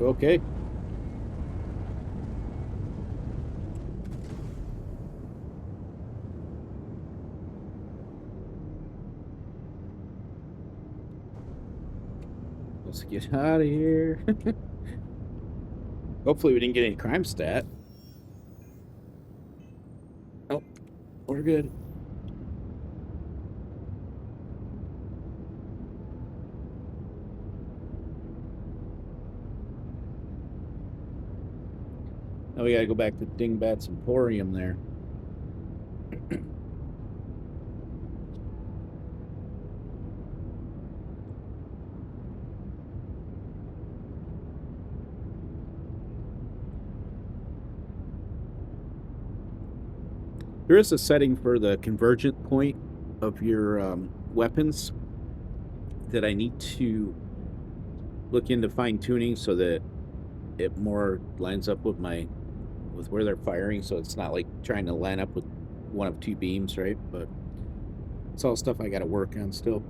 up. Okay. Let's get out of here. Hopefully we didn't get any crime stat. Oh, we're good. Now we gotta go back to Dingbat's Emporium there. There is a setting for the convergent point of your weapons that I need to look into fine-tuning so that it more lines up with where they're firing, so it's not like trying to line up with one of two beams, right? But it's all stuff I got to work on still.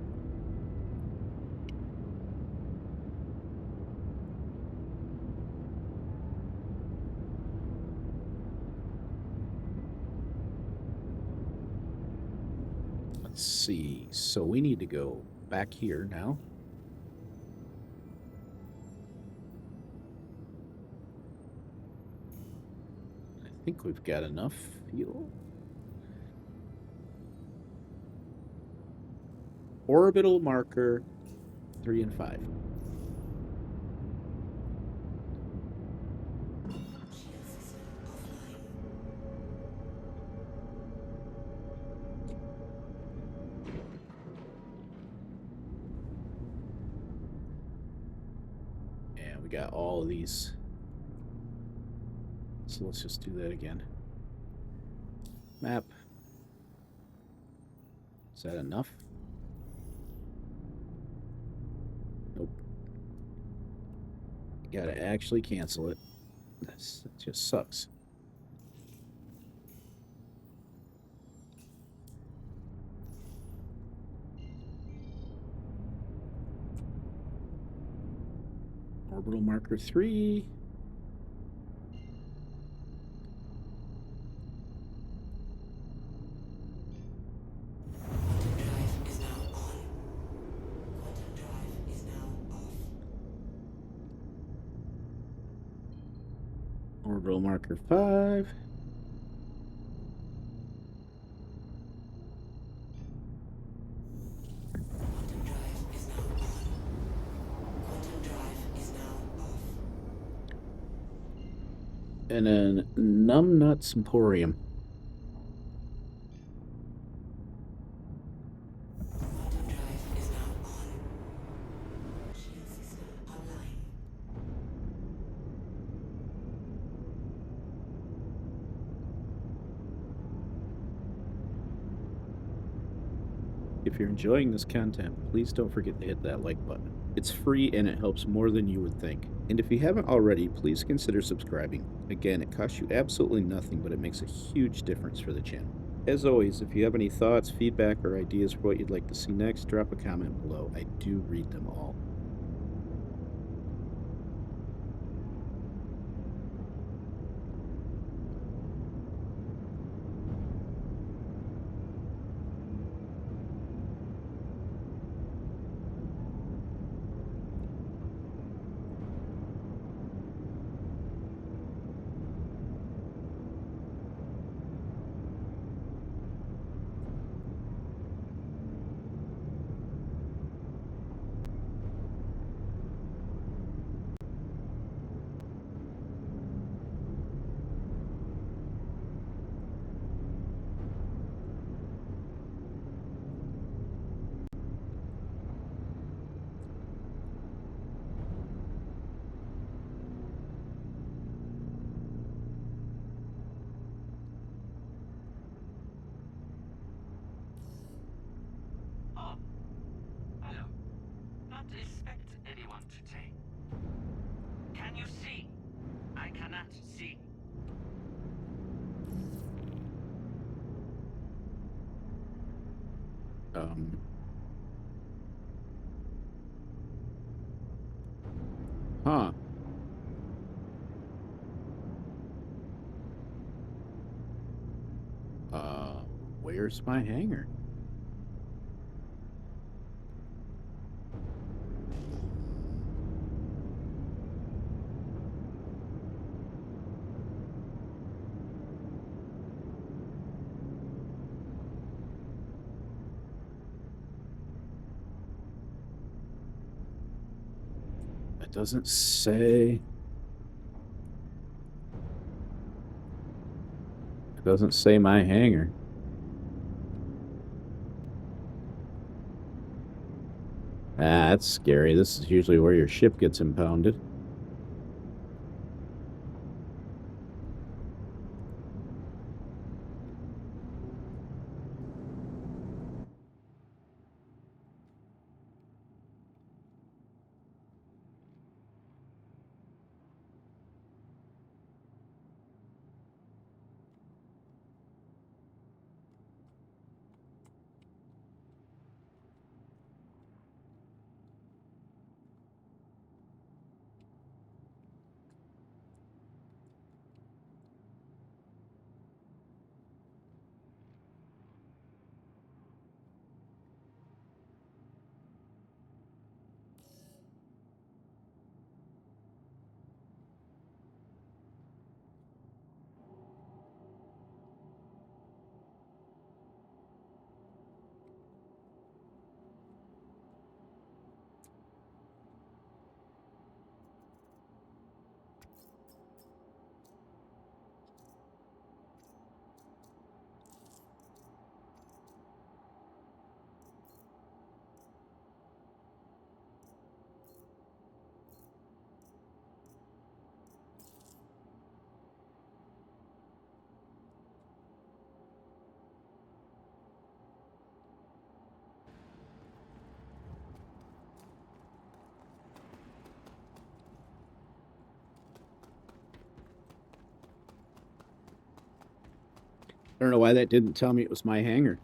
Let's see. So we need to go back here now. I think we've got enough fuel. Orbital marker 3 and 5. And we got all of these. So let's just do that again. Map. Is that enough? Nope. You gotta actually cancel it. That just sucks. Orbital marker 3. Quantum drive is now on. Quantum drive is now off. Orbital marker 5. Quantum drive is now on. Quantum drive is now off. And then Numbnuts Emporium. Quantum drive is now on. Shield system online. If you're enjoying this content, please don't forget to hit that like button. It's free and it helps more than you would think. And if you haven't already, please consider subscribing. Again, it costs you absolutely nothing, but it makes a huge difference for the channel. As always, if you have any thoughts, feedback, or ideas for what you'd like to see next, drop a comment below. I do read them all. Oh, hello. Not expect anyone today. Can you see? I cannot see. Huh. Where's my hangar? It doesn't say. It doesn't say my hangar. Ah, that's scary. This is usually where your ship gets impounded. I don't know why that didn't tell me it was my hangar.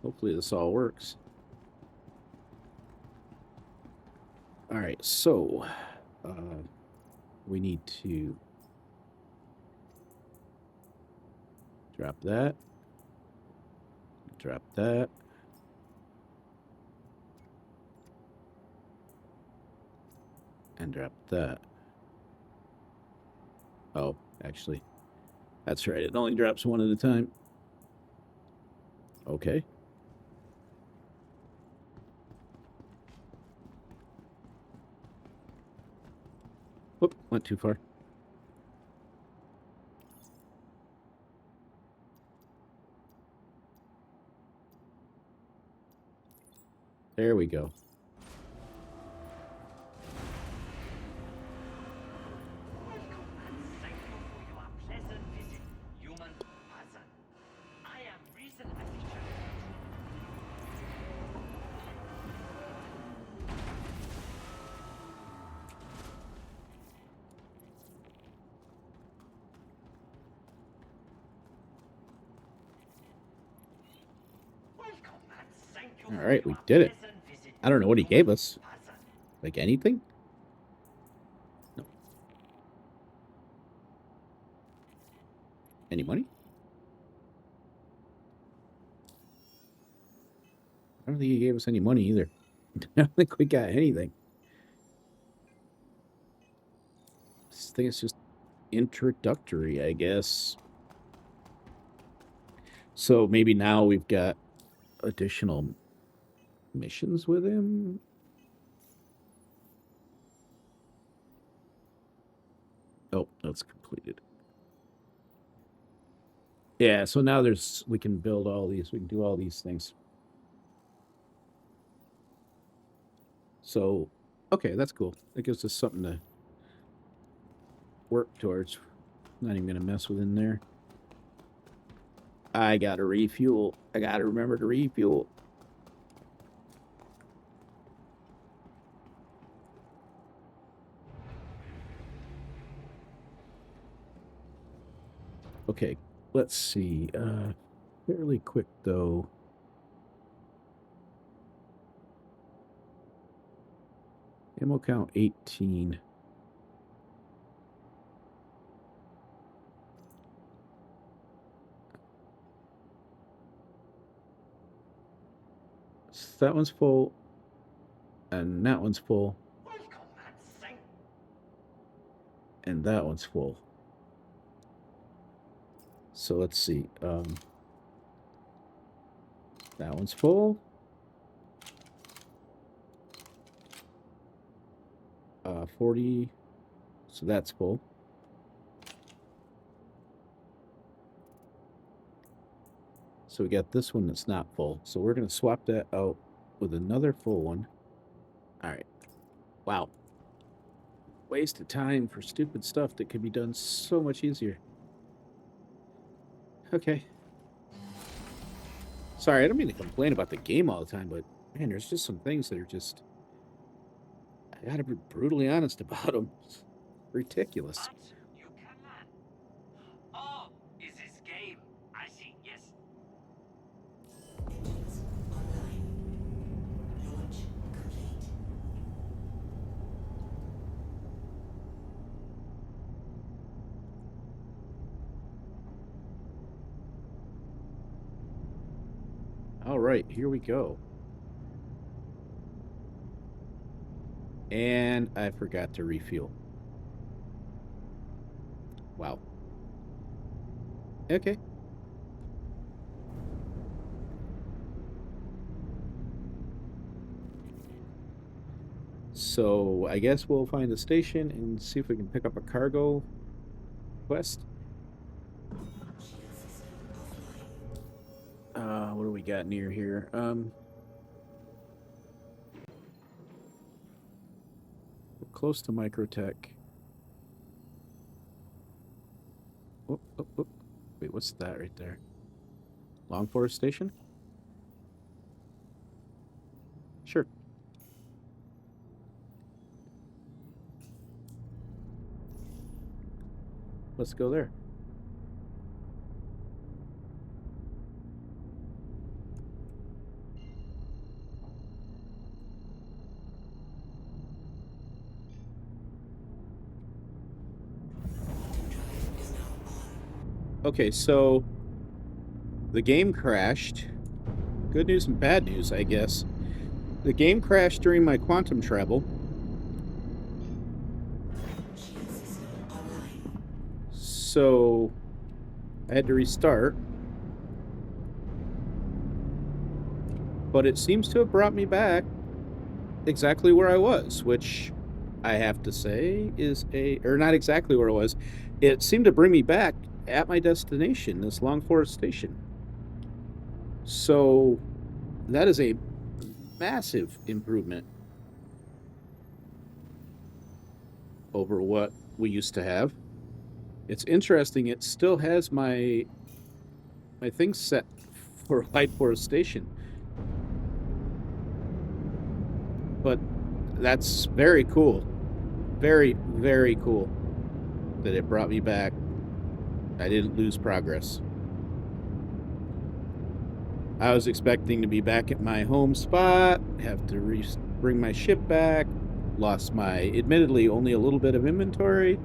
Hopefully this all works. All right, so we need to drop that, and drop that. Oh, actually, that's right. It only drops one at a time. Okay. Whoop, went too far. There we go. Welcome and thank you for your pleasant visit, human person. I am reason efficient. Welcome and thank you All for right, we your did it. pleasant visit, I don't know what he human gave us. person. Like anything? No. Any money? I don't think he gave us any money either. I don't think we got anything. This thing is just introductory, I guess. So maybe now we've got additional missions with him. Oh, that's completed. Yeah, so now we can build all these, we can do all these things. So, okay, that's cool. That gives us something to work towards. Not even going to mess with in there. I got to refuel. I got to remember to refuel. Okay, let's see. Fairly quick, though. Ammo count 18. So that one's full. And that one's full. Welcome and thank And that one's full. So let's see. That one's full. 40. So that's full. So we got this one that's not full. So we're going to swap that out with another full one. All right. Wow. Waste of time for stupid stuff that could be done so much easier. Okay. Sorry, I don't mean to complain about the game all the time, but man, there's just some things that are just, I gotta be brutally honest about them. It's ridiculous. but you can learn. Oh, is this game? I see, yes. Engines online. Launch complete. All right, here we go. And I forgot to refuel. Wow. Okay. So I guess we'll find a station and see if we can pick up a cargo quest. Shield system offline. What do we got near here? We're close to Microtech. Oh, oh, oh. Wait, what's that right there? Long Forest Station? Sure. let's go there. Quantum drive is now on. Okay, so the game crashed. Good news and bad news, I guess. The game crashed during my quantum travel, Shield system online. so I had to restart. But it seems to have brought me back exactly where I was, which I have to say is or not exactly where I was. It seemed to bring me back at my destination, this Long Forest Station. So that is a massive improvement over what we used to have. It's interesting, it still has my things set for Light Forest Station. But that's very cool. Very, very cool that it brought me back. I didn't lose progress. I was expecting to be back at my home spot, have to bring my ship back, lost my, admittedly, only a little bit of inventory.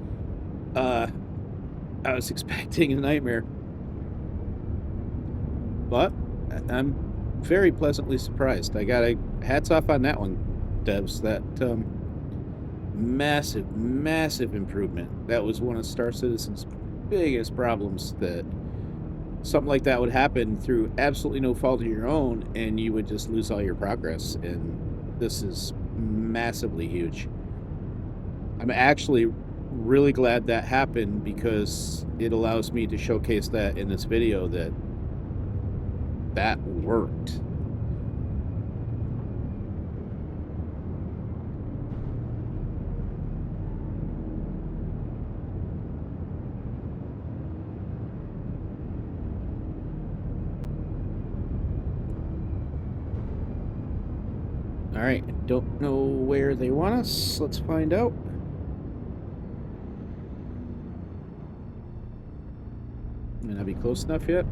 I was expecting a nightmare. But I'm very pleasantly surprised. I got hats off on that one, devs. That massive, massive improvement. That was one of Star Citizen's biggest problems, that something like that would happen through absolutely no fault of your own, and you would just lose all your progress. And this is massively huge. I'm actually really glad that happened, because it allows me to showcase that in this video, that worked. All right, I don't know where they want us. Let's find out. May not be close enough yet.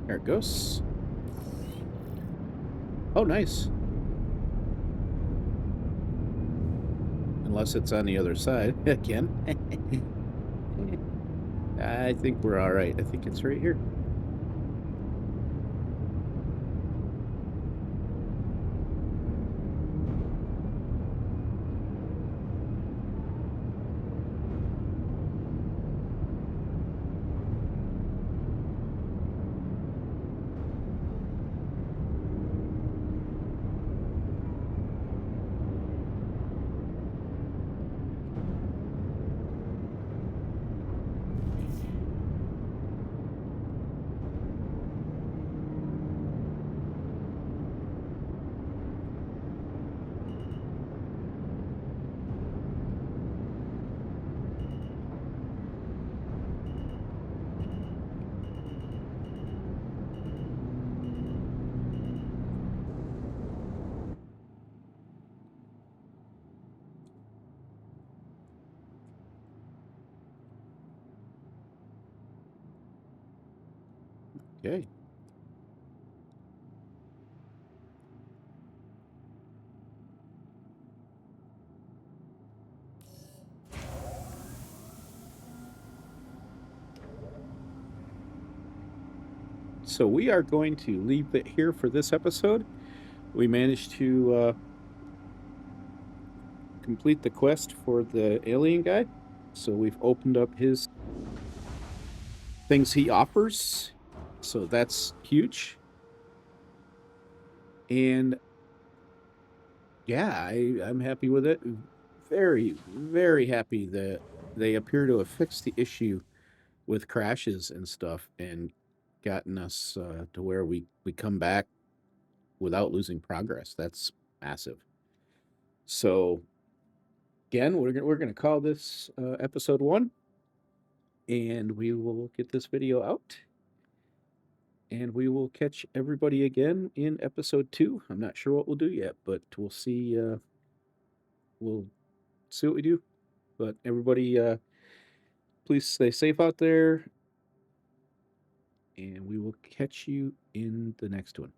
There it goes. Oh, nice. Unless it's on the other side again. I think we're all right. I think it's right here. Okay. So we are going to leave it here for this episode. We managed to complete the quest for the alien guy. So we've opened up his things he offers. So that's huge. And yeah, I'm happy with it. Very, very happy that they appear to have fixed the issue with crashes and stuff, and gotten us to where we come back without losing progress. That's massive. So again, we're gonna call this episode 1. and we will get this video out. And we will catch everybody again in episode 2. I'm not sure what we'll do yet, but we'll see. We'll see what we do. But everybody, please stay safe out there. And we will catch you in the next one.